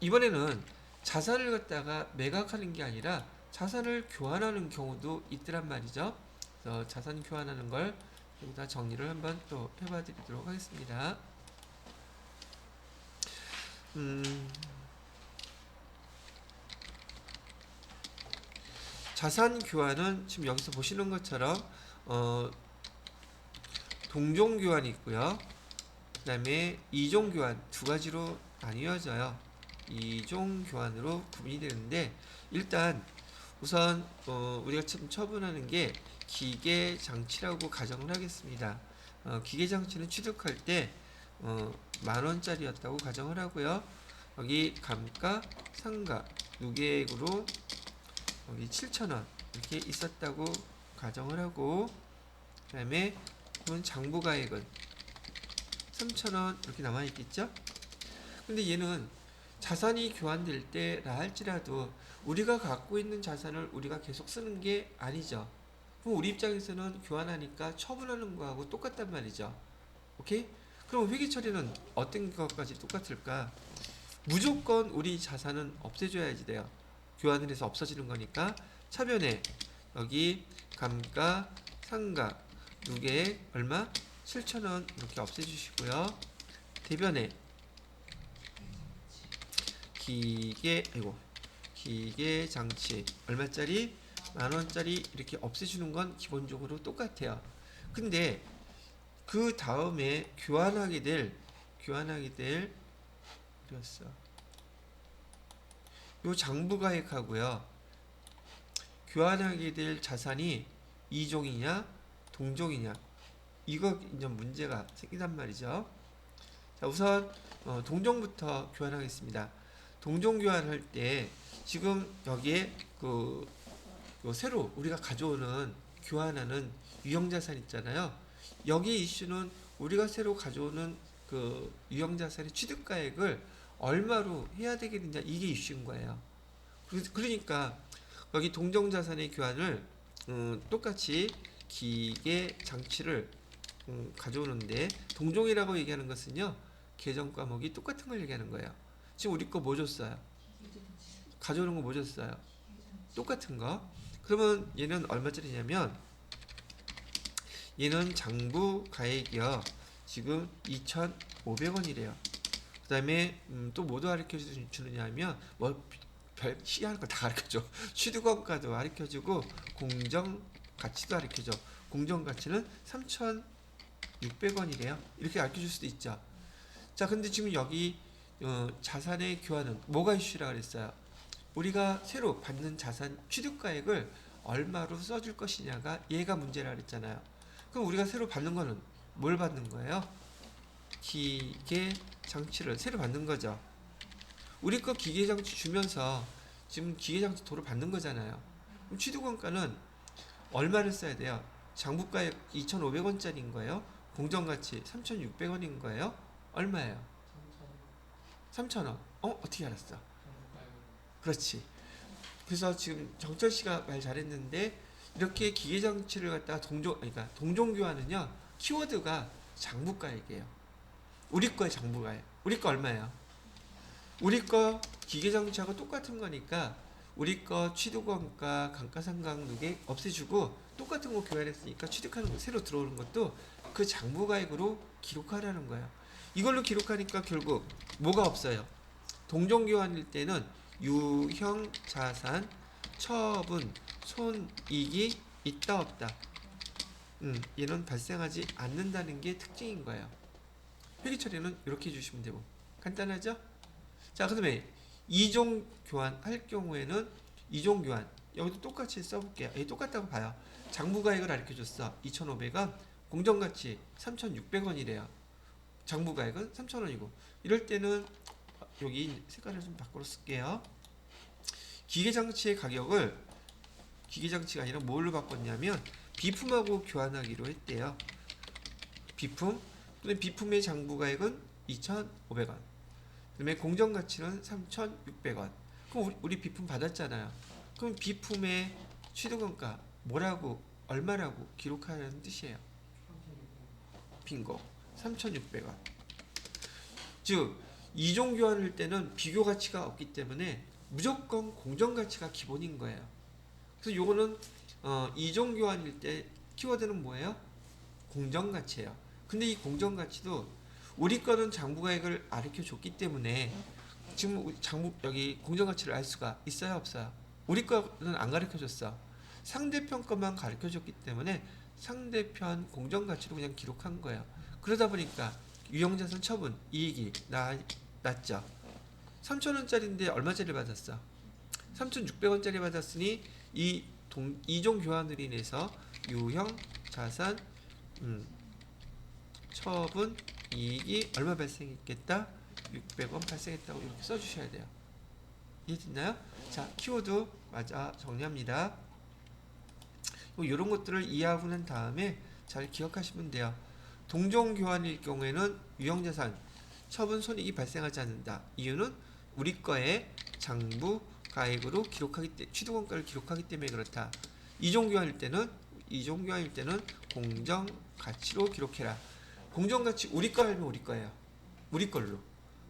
이번에는 자산을 갖다가 매각하는 게 아니라 자산을 교환하는 경우도 있더란 말이죠. 그래서 자산 교환하는 걸 여기다 정리를 한번 또 해봐 드리도록 하겠습니다. 자산 교환은 지금 여기서 보시는 것처럼 동종 교환이 있고요. 그 다음에 이종 교환 두 가지로 나뉘어져요. 이종 교환으로 구분이 되는데 일단 우선 우리가 처분하는 게 기계 장치라고 가정을 하겠습니다. 기계 장치는 취득할 때 10,000원짜리였다고 가정을 하고요. 여기 감가, 상가, 누계액으로 여기 7,000원 이렇게 있었다고 가정을 하고, 그 다음에 그러면 장부가액은 3,000원 이렇게 남아있겠죠? 근데 얘는 자산이 교환될 때라 할지라도 우리가 갖고 있는 자산을 우리가 계속 쓰는 게 아니죠. 그럼 우리 입장에서는 교환하니까 처분하는 거하고 똑같단 말이죠. 오케이? 그럼 회계 처리는 어떤 것까지 똑같을까? 무조건 우리 자산은 없애줘야지 돼요. 교환을 해서 없어지는 거니까. 차변에 여기 감가, 상가, 누계액 얼마? 7,000원 이렇게 없애주시고요. 대변에 기계 장치 얼마짜리? 10,000원짜리 이렇게 없애주는 건 기본적으로 똑같아요. 근데 그 다음에 교환하게 될 요 장부가액하고요, 교환하게 될 자산이 이종이냐 동종이냐, 이거 이제 문제가 생긴단 말이죠. 자, 우선 동종부터 교환하겠습니다. 동종 교환할 때 지금 여기에 요 새로 우리가 가져오는 교환하는 유형자산 있잖아요. 여기 이슈는 우리가 새로 가져오는 그 유형자산의 취득가액을 얼마로 해야 되겠느냐, 이게 이슈인 거예요. 그러니까 여기 동종자산의 교환을 똑같이 기계 장치를 가져오는데, 동종이라고 얘기하는 것은요, 계정 과목이 똑같은 걸 얘기하는 거예요. 지금 우리 거 뭐 줬어요? 가져오는 거 뭐 줬어요? 똑같은 거. 그러면 얘는 얼마짜리냐면, 얘는 장부 가액이요, 지금 2,500원이래요. 그 다음에 또 뭐도 가르쳐 주느냐면, 뭐 별 희한한 거 다 가르쳐줘. 취득원가도 가르쳐주고 공정가치도 가르쳐줘. 공정가치는 3,600원이래요. 이렇게 가르쳐줄 수도 있죠. 자, 근데 지금 여기 자산의 교환은 뭐가 이슈라 그랬어요? 우리가 새로 받는 자산 취득가액을 얼마로 써줄 것이냐가 얘가 문제라 그랬잖아요. 그럼 우리가 새로 받는 거는 뭘 받는 거예요? 기계 장치를 새로 받는 거죠. 우리 거 기계 장치 주면서 지금 기계 장치 도로 받는 거잖아요. 그럼 취득원가는 얼마를 써야 돼요? 장부가액 2,500원짜리인 거예요? 공정가치 3,600원인 거예요? 얼마예요? 3,000원. 어떻게 알았어? 그렇지. 그래서 지금 정철 씨가 말 잘했는데, 이렇게 기계 장치를 갖다가 그러니까 동종 교환은요, 키워드가 장부가액이에요. 우리 거의 장부가액. 우리 거 얼마예요? 우리 거 기계 장치하고 똑같은 거니까 우리 거 취득원가, 감가상각 누계 없애주고 똑같은 거 교환했으니까 취득하는 거 새로 들어오는 것도 그 장부가액으로 기록하라는 거예요. 이걸로 기록하니까 결국 뭐가 없어요? 동종 교환일 때는 유형 자산, 처분, 손익이 있다 없다. 얘는 발생하지 않는다는 게 특징인 거예요. 회계 처리는 이렇게 해주시면 되고 간단하죠? 자, 그다음에 이종 교환 할 경우에는 이종 교환 여기도 똑같이 써볼게요. 여기 똑같다고 봐요. 장부가액을 가르쳐줬어. 2,500원, 공정가치 3,600원이래요. 장부가액은 3,000원이고, 이럴 때는 여기 색깔을 좀 바꿔 쓸게요. 기계장치의 가격을, 기계장치가 아니라 뭘로 바꿨냐면 비품하고 교환하기로 했대요. 비품. 근데 비품의 장부가액은 2,500원. 그다음에 공정가치는 3,600원. 그럼 우리 비품 받았잖아요. 그럼 비품의 취득원가 뭐라고, 얼마라고 기록하라는 뜻이에요. 빙고. 3,600원. 즉 이종 교환할 때는 비교 가치가 없기 때문에 무조건 공정 가치가 기본인 거예요. 그래서 요거는 이종 교환일 때 키워드는 뭐예요? 공정 가치예요. 근데 이 공정 가치도 우리 거는 장부가액을 가르쳐 줬기 때문에 지금 여기 공정 가치를 알 수가 있어요, 없어요? 우리 거는 안 가르쳐 줬어. 상대편 것만 가르쳐 줬기 때문에 상대편 공정 가치로 그냥 기록한 거예요. 그러다 보니까 유형자산 처분 이익이 낮죠. 3,000원짜리인데 얼마짜리 받았어? 3,600원짜리 받았으니 이종 교환으로 인해서 유형자산 처분 이익이 얼마 발생했겠다? 600원 발생했다고 이렇게 써주셔야 돼요. 이해됐나요? 자, 키워드 맞아 정리합니다. 이런 것들을 이해하고 난 다음에 잘 기억하시면 돼요. 동종교환일 경우에는 유형자산 처분 손익이 발생하지 않는다. 이유는 우리 거에 장부 가액으로 취득원가를 기록하기 때문에 그렇다. 이종교환일 때는 공정가치로 기록해라. 공정가치 우리 거 알면 우리 거예요. 우리 걸로.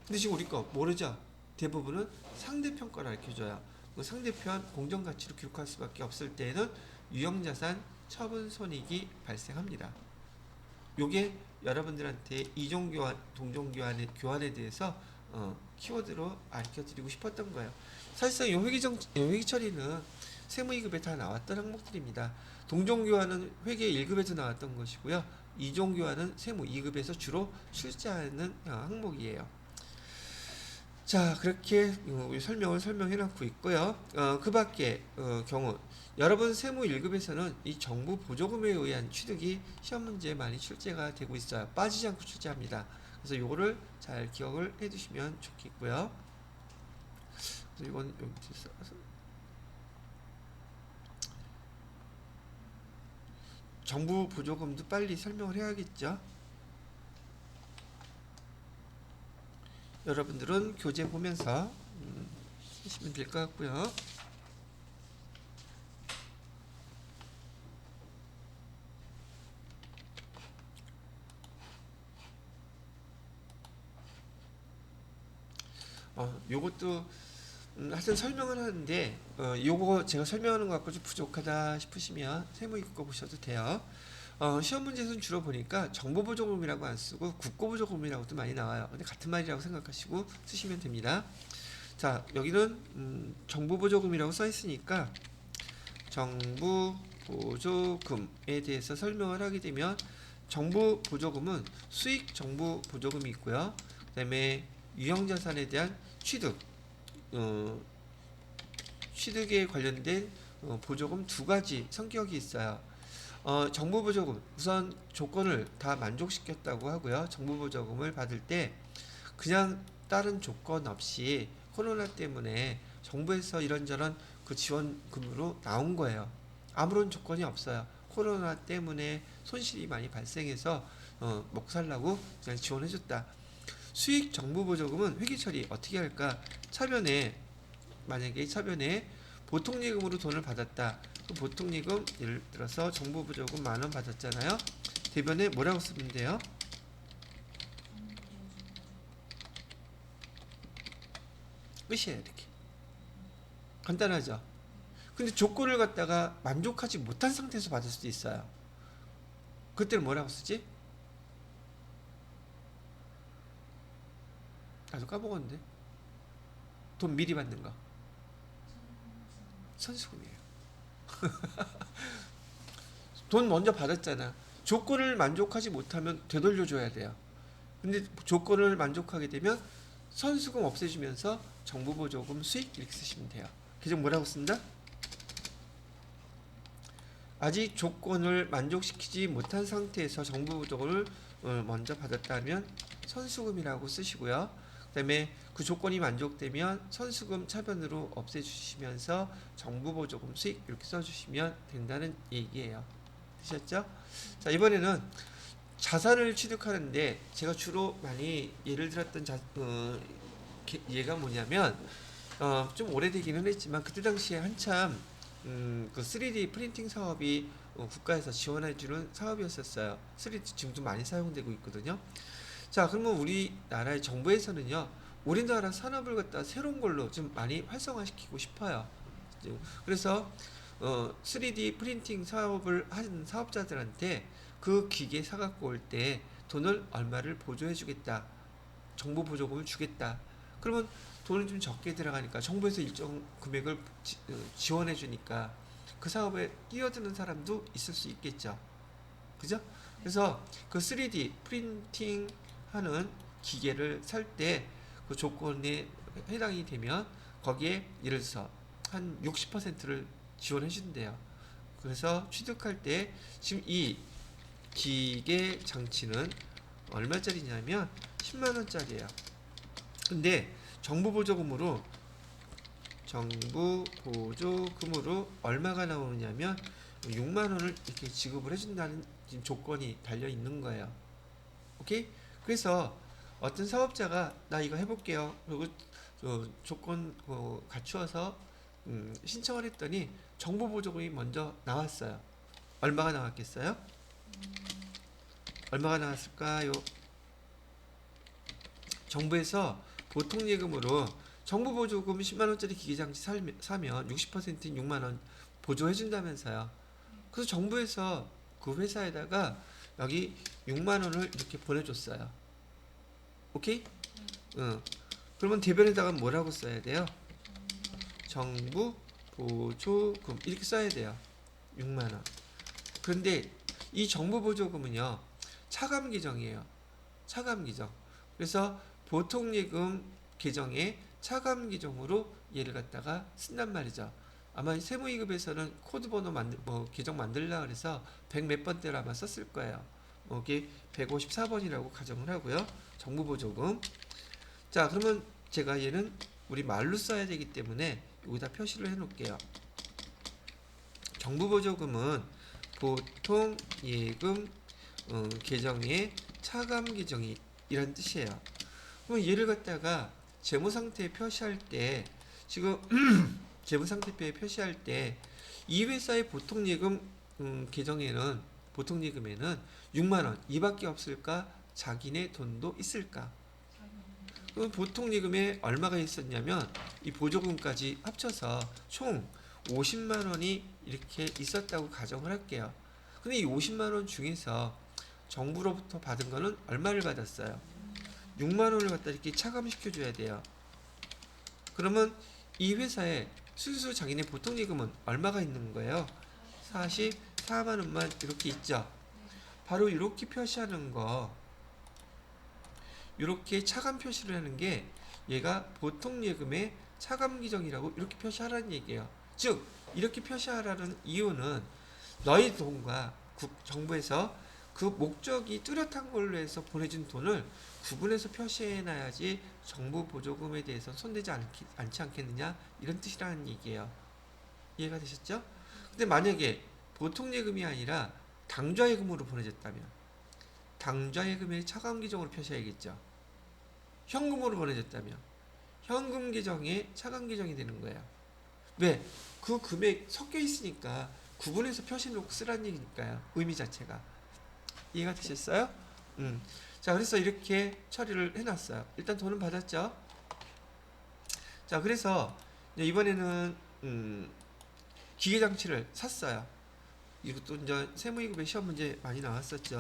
근데 지금 우리 거 모르죠? 대부분은 상대편 거를 알려줘요. 그 상대편 공정가치로 기록할 수밖에 없을 때에는 유형자산 처분 손익이 발생합니다. 요게 여러분들한테 이종교환, 동종교환의 교환에 대해서 키워드로 알려드리고 싶었던 거예요. 사실상 요 회계 처리는 세무이급에 다 나왔던 항목들입니다. 동종교환은 회계 1급에서 나왔던 것이고요. 이종교환은 세무 2급에서 주로 출제하는 항목이에요. 자, 그렇게 설명해 놓고 있고요. 그 밖에 경우 여러분 세무 1급에서는 이 정부 보조금에 의한 취득이 시험 문제에 많이 출제가 되고 있어요. 빠지지 않고 출제합니다. 그래서 요거를 잘 기억을 해 두시면 좋겠고요. 그래서 이건 여기 써서 정부 보조금도 빨리 설명을 해야겠죠. 여러분들은 교재 보면서 하시면 될 것 같고요. 요것도 하여튼 설명을 하는데 요거 제가 설명하는 것 같고 좀 부족하다 싶으시면 세무이급 거 보셔도 돼요. 시험 문제에서는 주로 보니까 정보보조금이라고 안 쓰고 국고보조금이라고도 많이 나와요. 근데 같은 말이라고 생각하시고 쓰시면 됩니다. 자, 여기는 정보보조금이라고 써 있으니까 정부보조금에 대해서 설명을 하게 되면 정부보조금은 수익 정부보조금이 있고요. 그 다음에 유형자산에 대한 취득에 관련된 보조금 두 가지 성격이 있어요. 정부보조금 우선 조건을 다 만족시켰다고 하고요. 정부보조금을 받을 때 그냥 다른 조건 없이 코로나 때문에 정부에서 이런저런 그 지원금으로 나온 거예요. 아무런 조건이 없어요. 코로나 때문에 손실이 많이 발생해서 먹고 살라고 그냥 지원해줬다. 수익 정부보조금은 회계처리 어떻게 할까? 만약에 차변에 보통예금으로 돈을 받았다. 그 보통예금 예를 들어서 정부보조금 10,000원 받았잖아요. 대변에 뭐라고 쓰면 돼요? 끝이에요. 이렇게 간단하죠. 근데 조건을 갖다가 만족하지 못한 상태에서 받을 수도 있어요. 그때는 뭐라고 쓰지? 나도 까먹었는데. 돈 미리 받는 거 선수금이에요. 돈 먼저 받았잖아. 조건을 만족하지 못하면 되돌려줘야 돼요. 근데 조건을 만족하게 되면 선수금 없애주면서 정부보조금 수익 이렇게 쓰시면 돼요. 계정 뭐라고 쓴다? 아직 조건을 만족시키지 못한 상태에서 정부보조금을 먼저 받았다면 선수금이라고 쓰시고요. 그 다음에 그 조건이 만족되면 선수금 차변으로 없애주시면서 정부보조금 수익 이렇게 써주시면 된다는 얘기예요. 되셨죠? 자, 이번에는 자산을 취득하는데 제가 주로 많이 예를 들었던 예가 뭐냐면 좀 오래되기는 했지만 그때 당시에 한참 그 3D 프린팅 사업이 국가에서 지원해주는 사업이었었어요. 3D 지금도 많이 사용되고 있거든요. 자, 그러면 우리나라의 정부에서는요, 우리나라 산업을 갖다 새로운 걸로 좀 많이 활성화시키고 싶어요. 그래서 3D 프린팅 사업을 하는 사업자들한테 그 기계 사갖고 올 때 돈을 얼마를 보조해주겠다. 정부 보조금을 주겠다. 그러면 돈이 좀 적게 들어가니까 정부에서 일정 금액을 지원해주니까 그 사업에 뛰어드는 사람도 있을 수 있겠죠. 그죠? 그래서 그 3D 프린팅 하는 기계를 살 때 그 조건에 해당이 되면 거기에 예를 들어서 한 60%를 지원해 준대요. 그래서 취득할 때 지금 이 기계 장치는 얼마짜리냐면 10만 원짜리예요. 근데 정부 보조금으로 얼마가 나오느냐면 6만 원을 이렇게 지급을 해준다는 지금 조건이 달려 있는 거예요. 오케이? 그래서 어떤 사업자가 나 이거 해볼게요. 그리고 조건 갖추어서 신청을 했더니 정부 보조금이 먼저 나왔어요. 얼마가 나왔겠어요? 얼마가 나왔을까요? 정부에서 보통 예금으로 정부 보조금 10만 원짜리 기계장치 사면 60%인 6만 원 보조해 준다면서요. 그래서 정부에서 그 회사에다가 여기 6만 원을 이렇게 보내줬어요. 오케이? 응. 그러면 대변에다가 뭐라고 써야 돼요? 정부 보조금 이렇게 써야 돼요. 6만 원. 그런데 이 정부 보조금은요, 차감 계정이에요. 차감 계정. 그래서 보통 예금 계정에 차감 계정으로 얘를 갖다가 쓴단 말이죠. 아마 세무이급에서는 코드 번호 계정 만들라 그래서 100 몇 번대로 아마 썼을 거예요. 이게 154번이라고 가정을 하고요. 정부 보조금. 자, 그러면 제가 얘는 우리 말로 써야 되기 때문에 여기다 표시를 해 놓을게요. 정부 보조금은 보통 예금 계정의 차감 계정이 이란 뜻이에요. 그럼 얘를 갖다가 재무상태에 표시할 때 지금 재무상태표에 표시할 때 이 회사의 보통 예금 계정에는 보통 예금에는 6만 원 이밖에 없을까? 자기네 돈도 있을까? 그럼 보통 예금에 얼마가 있었냐면 이 보조금까지 합쳐서 총 50만 원이 이렇게 있었다고 가정을 할게요. 근데 이 50만 원 중에서 정부로부터 받은 거는 얼마를 받았어요? 6만 원을 갖다 이렇게 차감시켜 줘야 돼요. 그러면 이 회사에 순수 자기네 보통 예금은 얼마가 있는 거예요? 44만 원만 이렇게 있죠. 바로 이렇게 표시하는 거, 이렇게 차감 표시를 하는 게 얘가 보통 예금의 차감 기정이라고 이렇게 표시하라는 얘기예요. 즉 이렇게 표시하라는 이유는 너희 돈과 정부에서 그 목적이 뚜렷한 걸로 해서 보내준 돈을 구분해서 표시해놔야지 정부 보조금에 대해서 손대지 않지 않겠느냐 이런 뜻이라는 얘기예요. 이해가 되셨죠? 근데 만약에 보통 예금이 아니라 당좌 예금으로 보내졌다면 당좌 예금의 차감 기정으로 표시해야겠죠. 현금으로 보내졌다면 현금 계정에 차감 계정이 되는 거예요. 왜? 그 금액 섞여 있으니까 구분해서 표시해놓고 쓰라는 얘기니까요. 의미 자체가. 이해가 되셨어요? 자, 그래서 이렇게 처리를 해놨어요. 일단 돈은 받았죠. 자, 그래서 이번에는 기계장치를 샀어요. 이것도 이제 세무이급의 시험 문제 많이 나왔었죠.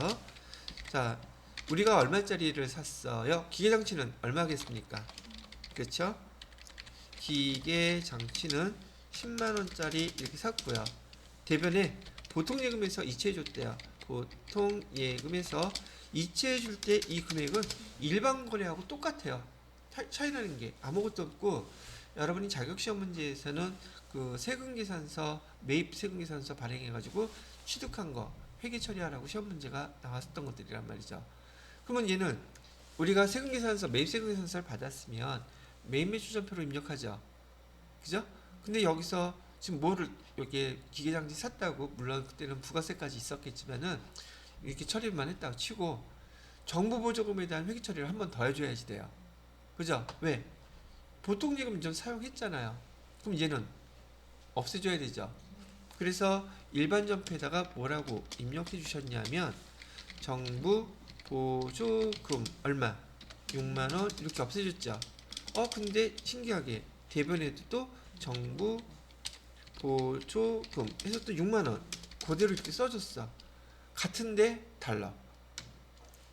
자, 우리가 얼마짜리를 샀어요? 기계장치는 얼마겠습니까? 그렇죠? 기계장치는 10만원짜리 이렇게 샀고요. 대변에 보통예금에서 이체해줬대요. 보통예금에서 이체해줄 때 이 금액은 일반 거래하고 똑같아요. 차이나는 게 아무것도 없고, 여러분이 자격시험 문제에서는 그 세금계산서, 매입 세금계산서 발행해가지고 취득한 거 회계 처리하라고 시험 문제가 나왔었던 것들이란 말이죠. 그러면 얘는 우리가 세금계산서, 매입 세금계산서를 받았으면 매입매수전표로 입력하죠. 그죠? 근데 여기서 지금 뭐를 여기에 기계장치 샀다고, 물론 그때는 부가세까지 있었겠지만은 이렇게 처리만 했다고 치고 정부 보조금에 대한 회계 처리를 한 번 더 해줘야지 돼요. 그죠? 왜? 보통 예금 좀 사용했잖아요. 그럼 얘는 없애줘야 되죠. 그래서 일반 전표에다가 뭐라고 입력해 주셨냐면 정부 보조금 얼마? 6만 원 이렇게 없애줬죠. 근데 신기하게 대변에도 또 정부 보조금 해서 또 6만 원 그대로 이렇게 써줬어. 같은데 달라.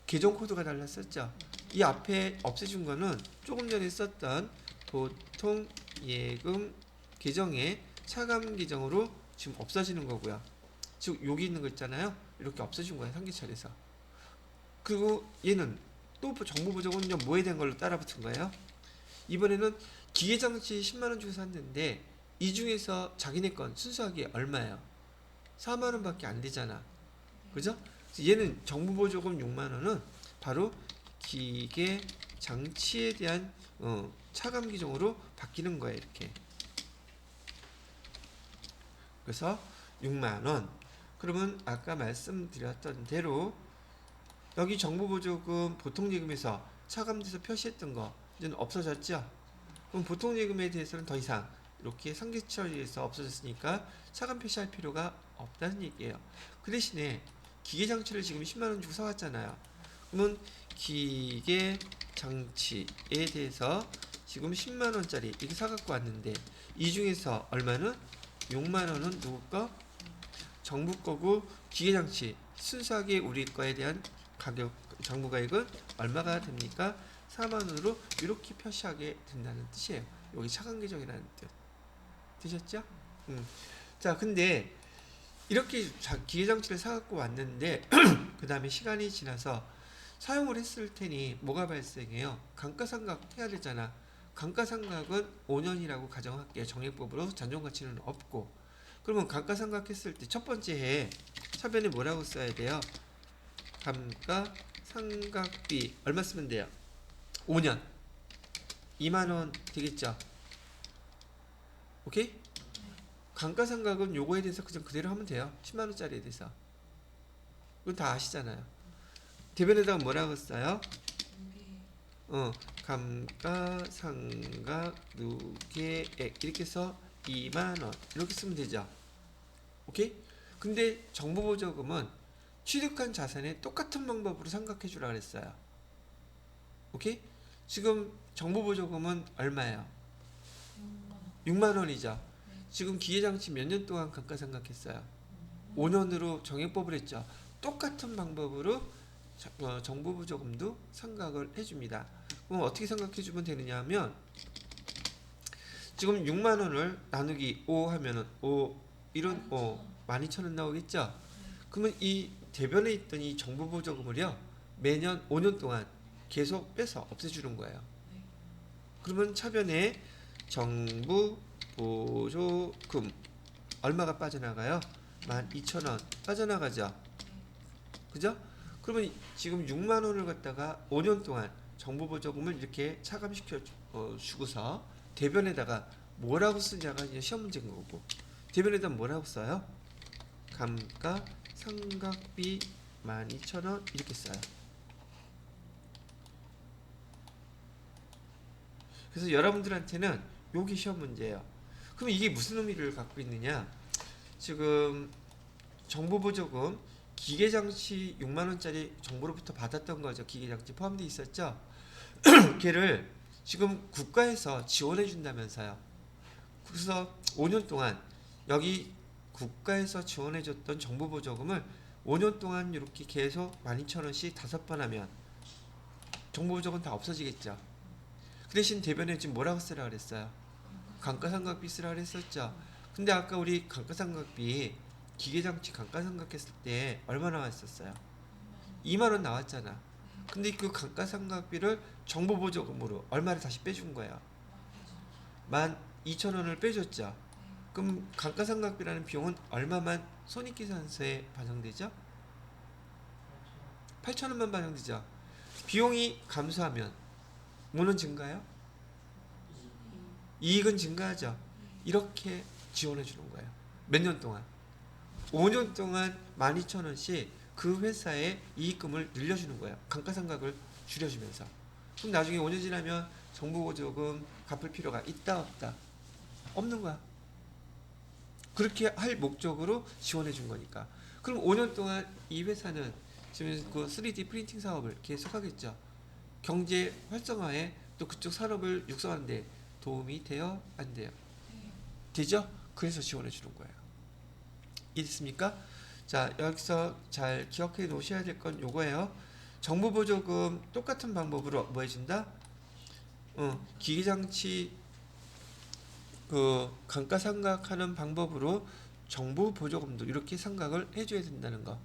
계정 코드가 달랐었죠. 이 앞에 없애준 거는 조금 전에 썼던 보통 예금 계정의 차감 계정으로 지금 없어지는 거고요. 즉 여기 있는 거 있잖아요. 이렇게 없어진 거예요. 상기처리에서. 그리고 얘는 또 정부 보조금은 뭐에 대한 걸로 따라붙은 거예요. 이번에는 기계장치 10만원 주고 샀는데 이 중에서 자기네 건 순수하게 얼마예요? 4만원 밖에 안 되잖아. 그죠? 얘는 정부 보조금 6만원은 바로 기계 장치에 대한 차감 기종으로 바뀌는 거예요. 이렇게. 그래서 6만 원. 그러면 아까 말씀드렸던 대로 여기 정부보조금 보통예금에서 차감돼서 표시했던 거 이제는 없어졌죠. 그럼 보통예금에 대해서는 더 이상 이렇게 상계 처리에서 없어졌으니까 차감 표시할 필요가 없다는 얘기예요. 그 대신에 기계장치를 지금 10만 원 주고 사왔잖아요. 그러면 기계장치에 대해서 지금 10만 원짜리 이렇게 사갖고 왔는데 이 중에서 얼마는 6만 원은 누구 거? 정부 거고 기계장치 순수하게 우리 거에 대한 가격 정부 가격은 얼마가 됩니까? 4만 원으로 이렇게 표시하게 된다는 뜻이에요. 여기 차감 계정이라는 뜻. 되셨죠? 자, 근데 이렇게 기계장치를 사갖고 왔는데 그 다음에 시간이 지나서 사용을 했을 테니 뭐가 발생해요? 감가상각 해야 되잖아. 감가상각은 5년이라고 가정할게요. 정액법으로 잔존가치는 없고. 그러면 감가상각 했을 때 첫 번째 해에 차변에 뭐라고 써야 돼요? 감가상각비 얼마 쓰면 돼요? 5년 2만원 되겠죠? 오케이? 감가상각은 요거에 대해서 그냥 그대로 하면 돼요. 10만원짜리에 대해서. 이건 다 아시잖아요. 대변에다가 뭐라고 써요? 감가상각 누계액 이렇게 해서 2만원 이렇게 쓰면 되죠. 오케이? 근데 정부보조금은 취득한 자산에 똑같은 방법으로 상각해 주라 그랬어요. 오케이? 지금 정부보조금은 얼마예요? 6만원이죠. 지금 기계장치 몇 년 동안 감가상각했어요? 5년으로 정액법을 했죠. 똑같은 방법으로 정부보조금도 상각을 해줍니다. 그럼 어떻게 상각해주면 되느냐 하면 지금 6만원을 나누기 5 하면은 5 1은 5 12,000원 나오겠죠. 그러면 이 대변에 있던 이 정부보조금을요 매년 5년 동안 계속 빼서 없애주는 거예요. 그러면 차변에 정부보조금 얼마가 빠져나가요? 12,000원 빠져나가죠. 그죠? 그러면 지금 6만 원을 갖다가 5년 동안 정부보조금을 이렇게 차감시켜 주고서 대변에다가 뭐라고 쓰냐가 이제 시험 문제인 거고, 대변에다 뭐라고 써요? 감가상각비 12,000원 이렇게 써요. 그래서 여러분들한테는 요게 시험 문제예요. 그럼 이게 무슨 의미를 갖고 있느냐? 지금 정부보조금 기계장치 6만원짜리 정부로부터 받았던 거죠. 기계장치 포함되어 있었죠. 걔를 지금 국가에서 지원해 준다면서요. 그래서 5년 동안 여기 국가에서 지원해 줬던 정부보조금을 5년 동안 이렇게 계속 12,000원씩 5번 하면 정부보조금 다 없어지겠죠. 그 대신 대변에 지금 뭐라고 쓰라 그랬어요? 감가상각비 쓰라 그랬었죠. 근데 아까 우리 감가상각비 기계장치 감가상각했을 때 얼마 나왔었어요? 2만원 나왔잖아. 근데 그 감가상각비를 정부보조금으로 얼마를 다시 빼준 거예요? 12,000원을 빼줬죠. 그럼 감가상각비라는 비용은 얼마만 손익계산서에 반영되죠? 8,000원만 반영되죠. 비용이 감소하면 뭐는 증가요? 이익은 증가하죠. 이렇게 지원해 주는 거예요. 몇 년 동안? 5년 동안 12,000원씩 그 회사의 이익금을 늘려주는 거예요. 감가상각을 줄여주면서. 그럼 나중에 5년 지나면 정부보조금 갚을 필요가 있다 없다? 없는 거야. 그렇게 할 목적으로 지원해 준 거니까. 그럼 5년 동안 이 회사는 지금 그 3D 프린팅 사업을 계속하겠죠. 경제 활성화에 또 그쪽 산업을 육성하는 데 도움이 돼요? 안 돼요? 되죠? 그래서 지원해 주는 거예요. 이해됐습니까? 자, 여기서 잘 기억해 놓으셔야 될 건 요거예요. 정부보조금 똑같은 방법으로 뭐 해준다? 기계장치 그 감가상각하는 방법으로 정부보조금도 이렇게 상각을 해줘야 된다는 거.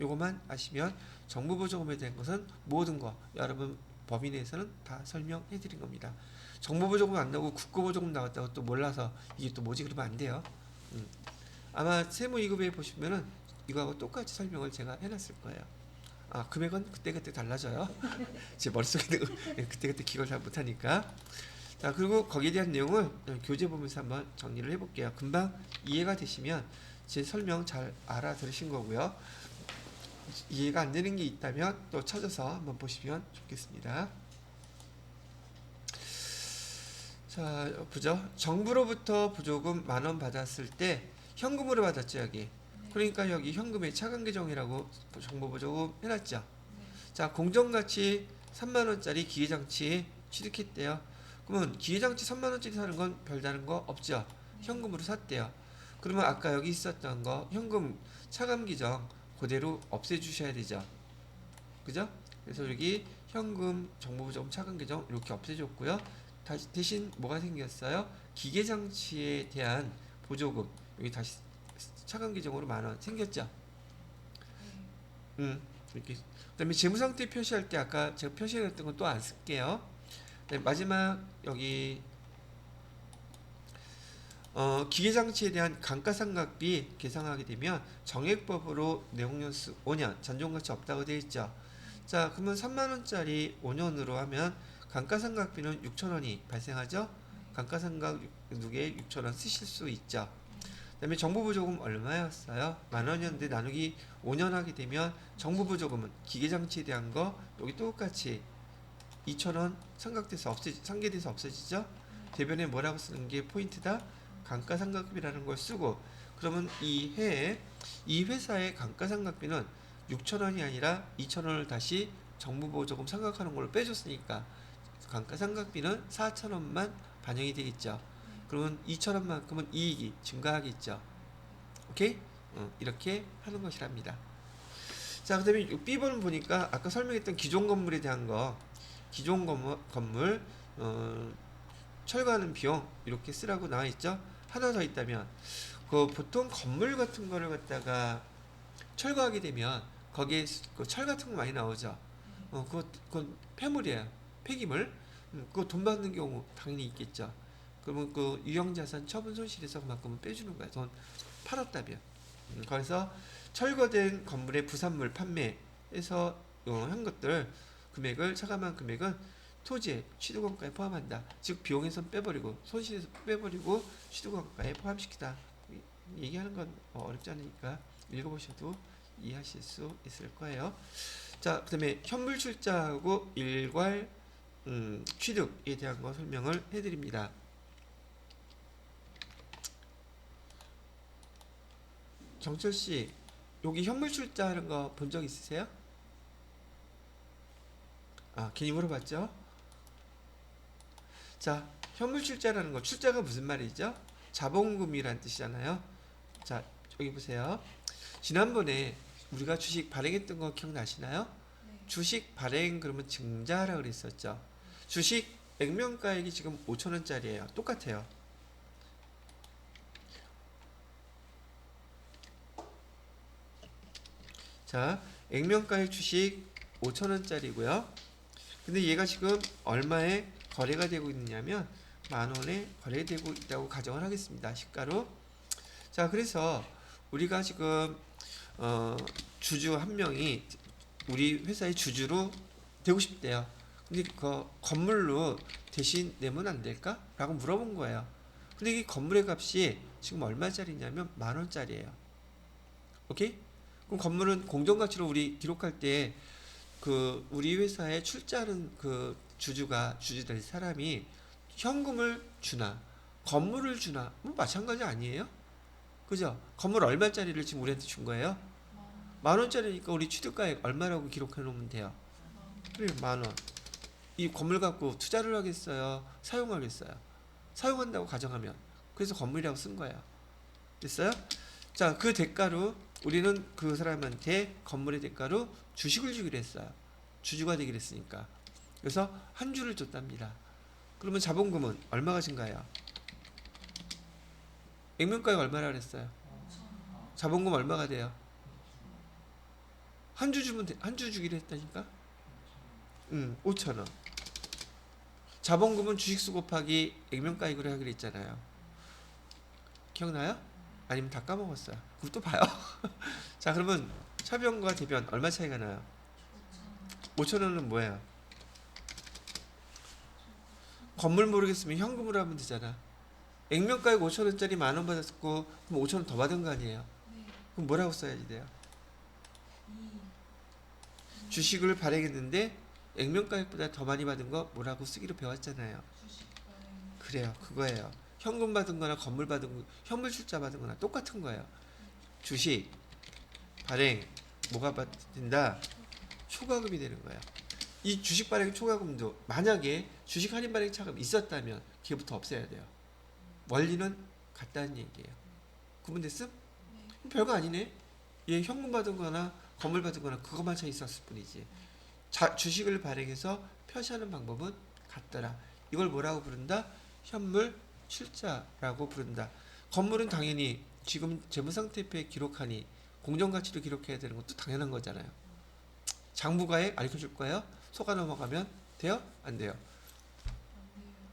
요것만 아시면 정부보조금에 대한 것은 모든 거 여러분 법인 내에서는 다 설명해 드린 겁니다. 정부보조금 안 나오고 국고보조금 나왔다고 또 몰라서 이게 또 뭐지 그러면 안 돼요. 아마 세무 2급에 보시면은 이거하고 똑같이 설명을 제가 해놨을 거예요. 아, 금액은 그때그때 달라져요. 제 머릿속에 있는 거 그때그때 기억을 잘 못하니까. 자, 그리고 거기에 대한 내용을 교재 보면서 한번 정리를 해볼게요. 금방 이해가 되시면 제 설명 잘 알아들으신 거고요. 이해가 안 되는 게 있다면 또 찾아서 한번 보시면 좋겠습니다. 자, 보죠. 정부로부터 보조금 10,000원 받았을 때 현금으로 받았죠, 여기. 그러니까 여기 현금의 차감 계정이라고 정부 보조금 해놨죠. 자, 공정가치 30,000원짜리 기계장치 취득했대요. 그러면 기계장치 30,000원짜리 사는 건 별다른 거 없죠. 현금으로 샀대요. 그러면 아까 여기 있었던 거 현금 차감 계정 그대로 없애주셔야 되죠. 그죠? 그래서 여기 현금 정보보조금 차감 계정 이렇게 없애줬고요. 대신 뭐가 생겼어요? 기계장치에 대한 보조금 여기 다시 차감 계정으로 10,000원 생겼죠. 이렇게. 그다음에 재무상태 표시할 때 아까 제가 표시했던 건 또 안 쓸게요. 네, 마지막 여기 기계장치에 대한 감가상각비 계상하게 되면 정액법으로 내용연수 5년 잔존가치 없다고 되어 있죠. 자, 그러면 30,000원짜리 5년으로 하면 감가상각비는 6,000원이 발생하죠. 감가상각 누계 6,000원 쓰실 수 있죠. 그 다음에 정부보조금 얼마였어요? 10,000원이었는데 나누기 5년 하게 되면 정부보조금은 기계장치에 대한 거 여기 똑같이 2,000원 상계돼서 없어지죠. 대변에 뭐라고 쓰는 게 포인트다? 감가상각비라는 걸 쓰고, 그러면 이 회사의 감가상각비는 6,000원이 아니라 2,000원을 다시 정부보조금 상각하는 걸로 빼줬으니까 감가상각비는 4,000원만 반영이 되겠죠. 그러면 2,000원만큼은 이익이 증가하겠죠. 오케이? 이렇게 하는 것이랍니다. 자, 그 다음에 B번은 보니까 아까 설명했던 기존 건물에 대한 거, 기존 건물 철거하는 비용 이렇게 쓰라고 나와 있죠. 하나 더 있다면 그 보통 건물 같은 거를 갖다가 철거하게 되면 거기에 그 철 같은 거 많이 나오죠. 그건 폐물이에요. 폐기물. 그거 돈 받는 경우 당연히 있겠죠. 그러면 그 유형자산 처분 손실에서 그만큼은 빼주는 거야. 돈 팔았다면. 그래서 철거된 건물의 부산물 판매에서 한 것들 금액을 차감한 금액은 토지의 취득원가에 포함한다. 즉 비용에서 빼버리고 손실에서 빼버리고 취득원가에 포함시키다. 얘기하는 건 어렵지 않으니까 읽어보셔도 이해하실 수 있을 거예요. 자, 그 다음에 현물출자하고 일괄 취득에 대한 거 설명을 해드립니다. 정철씨, 여기 현물출자 하는 거 본 적 있으세요? 아, 괜히 물어봤죠? 자, 현물출자라는 거, 출자가 무슨 말이죠? 자본금이란 뜻이잖아요. 자, 여기 보세요. 지난번에 우리가 주식 발행했던 거 기억나시나요? 네. 주식 발행 그러면 증자라 그랬었죠. 주식 액면가액이 지금 5,000원짜리예요. 똑같아요. 자, 액면가액 주식 5,000원짜리고요. 근데 얘가 지금 얼마에 거래가 되고 있느냐면 10,000원에 거래되고 있다고 가정을 하겠습니다. 시가로. 자, 그래서 우리가 지금 주주 한 명이 우리 회사의 주주로 되고 싶대요. 근데 그 건물로 대신 내면 안 될까? 라고 물어본 거예요. 근데 이 건물의 값이 지금 얼마짜리냐면 10,000원짜리예요. 오케이? 그럼 건물은 공정가치로 우리 기록할 때 그 우리 회사에 출자하는 그 주주될 사람이 현금을 주나 건물을 주나 뭐 마찬가지 아니에요? 그죠? 건물 얼마짜리를 지금 우리한테 준 거예요? 10,000원짜리니까 우리 취득가액 얼마라고 기록해 놓으면 돼요? 그래, 10,000원. 이 건물 갖고 투자를 하겠어요? 사용하겠어요? 사용한다고 가정하면 그래서 건물이라고 쓴 거예요. 됐어요? 자, 그 대가로 우리는 그 사람한테 건물의 대가로 주식을 주기로 했어요. 주주가 되기로 했으니까. 그래서 한 주를 줬답니다. 그러면 자본금은 얼마가 증가해요? 액면가액 얼마라 그랬어요? 자본금 얼마가 돼요? 한 주 주기로 했다니까? 5,000원. 자본금은 주식수 곱하기 액면가액으로 하기로 했잖아요. 기억나요? 아니면 다 까먹었어요. 그럼 또 봐요. 자, 그러면 차변과 대변 얼마 차이가 나요? 5,000원은 뭐예요? 건물 모르겠으면 현금으로 하면 되잖아. 액면가액 5,000원짜리 10,000원 받았고 그럼 5,000원 더 받은 거 아니에요? 그럼 뭐라고 써야지 돼요? 주식을 발행했는데 액면가액보다 더 많이 받은 거 뭐라고 쓰기로 배웠잖아요. 그래요. 그거예요. 현금 받은 거나 건물 받은 거, 현물 출자 받은 거나 똑같은 거예요. 주식 발행 뭐가 된다? 초과금이 되는 거예요. 이 주식 발행 초과금도 만약에 주식 할인 발행 차감이 있었다면 기회부터 없애야 돼요. 원리는 같다는 얘기예요. 구분됐음? 별거 아니네. 얘 현금 받은 거나 건물 받은 거나 그것만 차이 있었을 뿐이지. 주식을 발행해서 표시하는 방법은 같더라. 이걸 뭐라고 부른다? 현물 출자라고 부른다. 건물은 당연히 지금 재무상태표에 기록하니 공정가치로 기록해야 되는 것도 당연한 거잖아요. 장부가액 알려줄 거예요? 속아 넘어가면 돼요? 안 돼요?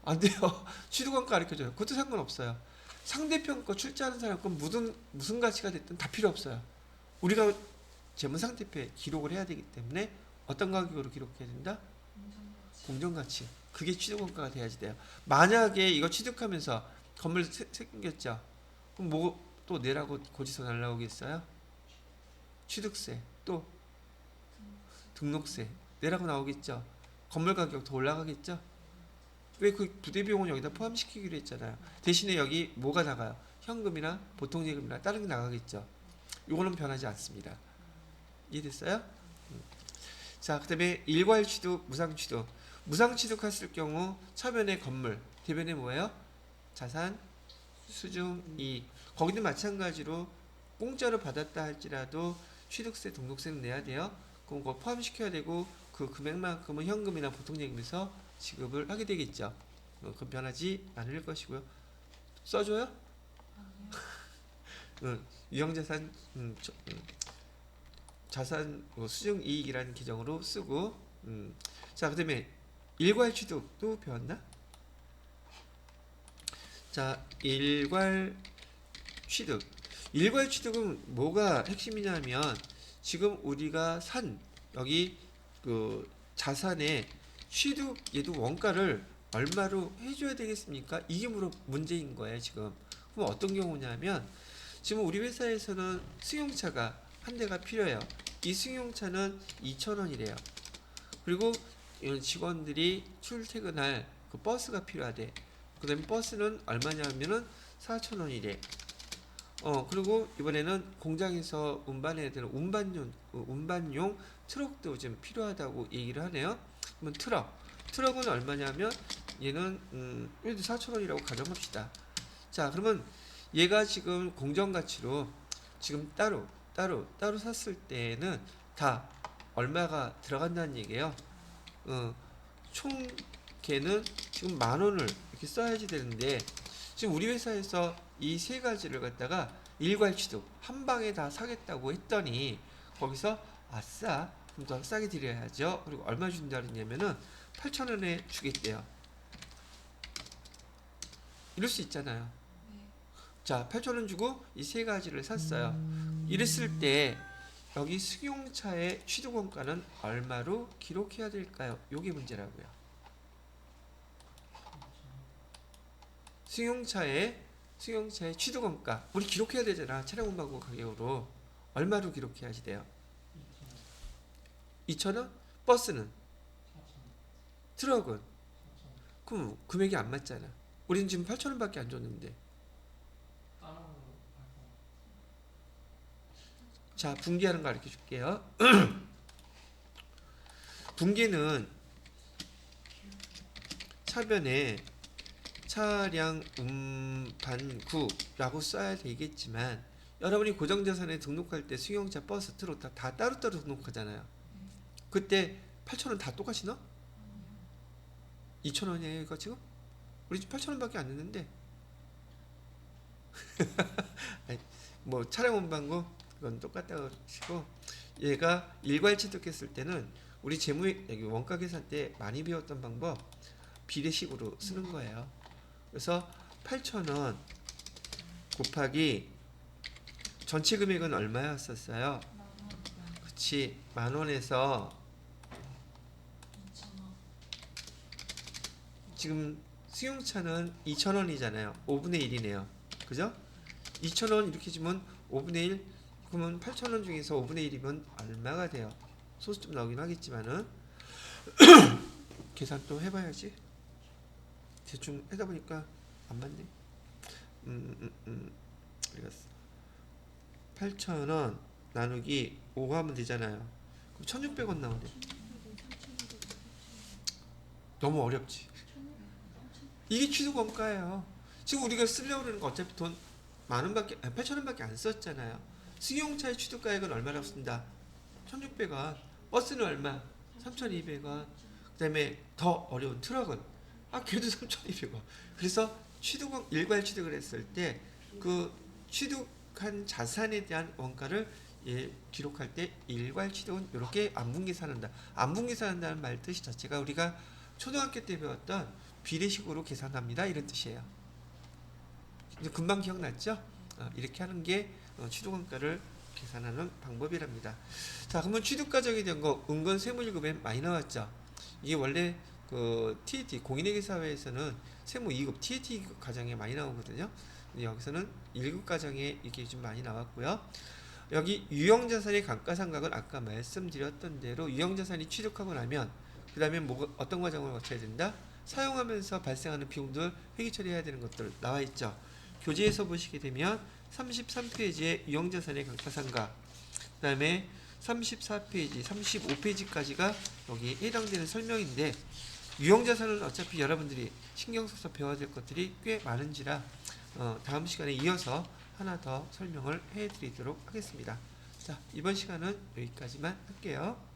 안 돼요. 취득원가 가르쳐줘요. 그것도 상관없어요. 상대편 거 출자하는 사람 건 무슨 가치가 됐든 다 필요 없어요. 우리가 재무상태표에 기록을 해야 되기 때문에 어떤 가격으로 기록해야 된다? 공정가치. 그게 취득원가가 돼야지 돼요. 만약에 이거 취득하면서 건물 생겼죠? 그럼 뭐 또 내라고 고지서 날라오겠어요? 취득세, 또 등록세 내라고 나오겠죠? 건물 가격 더 올라가겠죠? 왜 그 부대비용은 여기다 포함시키기로 했잖아요. 대신에 여기 뭐가 나가요? 현금이나 보통예금이나 다른 게 나가겠죠. 이거는 변하지 않습니다. 이해됐어요? 자, 그 다음에 일괄취득, 무상취득. 무상취득했을 경우 차변에 건물, 대변에 뭐예요? 자산, 수중, 이익. 거기는 마찬가지로 공짜로 받았다 할지라도 취득세, 등록세는 내야 돼요. 그럼 그거 포함시켜야 되고 그 금액만큼은 현금이나 보통예금에서 지급을 하게 되겠죠. 그건 변하지 않을 것이고요. 써줘요? 유형자산 자산 수중이익이라는 기정으로 쓰고 자, 그 다음에 일괄취득도 배웠나? 자, 일괄취득은 뭐가 핵심이냐면 지금 우리가 산 여기 그 자산의 취득 얘도 원가를 얼마로 해줘야 되겠습니까? 이게 문제인 거예요 지금. 그럼 어떤 경우냐면 지금 우리 회사에서는 승용차가 한 대가 필요해요. 이 승용차는 2,000원이래요. 그리고 이런 직원들이 출퇴근할 그 버스가 필요하대. 그 다음에 버스는 얼마냐면은 4,000원이래. 그리고 이번에는 공장에서 운반해야 되는 운반용 트럭도 좀 필요하다고 얘기를 하네요. 그러면 트럭은 얼마냐면 얘는 얘도 4,000원이라고 가정합시다. 자, 그러면 얘가 지금 공정가치로 지금 따로 샀을 때는 다 얼마가 들어간다는 얘기예요. 총 걔는 지금 10,000원을 이렇게 써야지 되는데 지금 우리 회사에서 이 세 가지를 갖다가 일괄취득 한 방에 다 사겠다고 했더니 거기서 아싸 좀 더 싸게 드려야죠. 그리고 얼마 준다 그랬냐면은 8,000원에 주겠대요. 이럴 수 있잖아요. 자, 8,000원 주고 이 세 가지를 샀어요. 이랬을 때 여기 승용차의 취득원가는 얼마로 기록해야 될까요? 요게 문제라고요. 승용차의 취득원가 우리 기록해야 되잖아. 차량 운반고 가격으로 얼마로 기록해야지 돼요? 2,000원? 버스는? 트럭은? 그럼 금액이 안 맞잖아. 우리는 지금 8,000원밖에 안 줬는데. 자, 분기하는 거 가르쳐 줄게요. 분기는 차변에 차량 운반구라고 써야 되겠지만 여러분이 고정자산에 등록할 때 승용차, 버스, 트럭 다 따로따로 등록하잖아요. 그때 8,000원 다 똑같이 넣어? 2,000원이에요 이거 지금? 우리 집 8,000원밖에 안 냈는데 뭐 차량 운반구 이건 똑같다고 치고 얘가 일괄취득했을 때는 우리 여기 원가 계산 때 많이 배웠던 방법 비례식으로 쓰는 거예요. 그래서 8,000원 곱하기 전체 금액은 얼마였었어요? 그치, 10,000원에서 지금 승용차는 2,000원이잖아요. 5분의 1이네요. 그죠? 2,000원 이렇게 주면 5분의 1 그러면 8,000원 중에서 5분의 1이면 얼마가 돼요? 소수 좀 나오긴 하겠지만은 계산 또 해봐야지. 대충 하다 보니까 안 맞네. 알겠어. 8,000원 나누기 5 하면 되잖아요. 그럼 1,600원 나오네. 너무 어렵지. 이게 취득원가예요. 지금 우리가 쓰려고 그러는 거 어차피 돈 만원밖에 8,000원밖에 안 썼잖아요. 승용차의 취득가액은 얼마라고 쓴다? 1,600원. 버스는 얼마? 3,200원. 그 다음에 더 어려운 트럭은 걔도 3,200원. 그래서 취득원 일괄 취득을 했을 때 그 취득한 자산에 대한 원가를 기록할 때 일괄 취득은 이렇게 안분계산한다. 안분계산한다는 말 뜻이 자체가 우리가 초등학교 때 배웠던 비례식으로 계산합니다. 이런 뜻이에요. 이제 금방 기억났죠? 이렇게 하는 게 취득원가를 계산하는 방법이랍니다. 자, 그러면 취득가정에 대한 거 은근 세무1급에 많이 나왔죠? 이게 원래 그 TAT 공인회계사회에서는 세무 2급 TAT 과정에 많이 나오거든요. 여기서는 1급 과정에 이게 좀 많이 나왔고요. 여기 유형자산의 감가상각은 아까 말씀드렸던 대로 유형자산이 취득하고 나면 그 다음에 어떤 과정을 거쳐야 된다? 사용하면서 발생하는 비용들 회계 처리해야 되는 것들 나와 있죠. 교재에서 보시게 되면 33페이지에 유형자산의 감가상각, 그 다음에 34페이지, 35페이지까지가 여기 해당되는 설명인데 유형자산은 어차피 여러분들이 신경 써서 배워야 될 것들이 꽤 많은지라 다음 시간에 이어서 하나 더 설명을 해드리도록 하겠습니다. 자, 이번 시간은 여기까지만 할게요.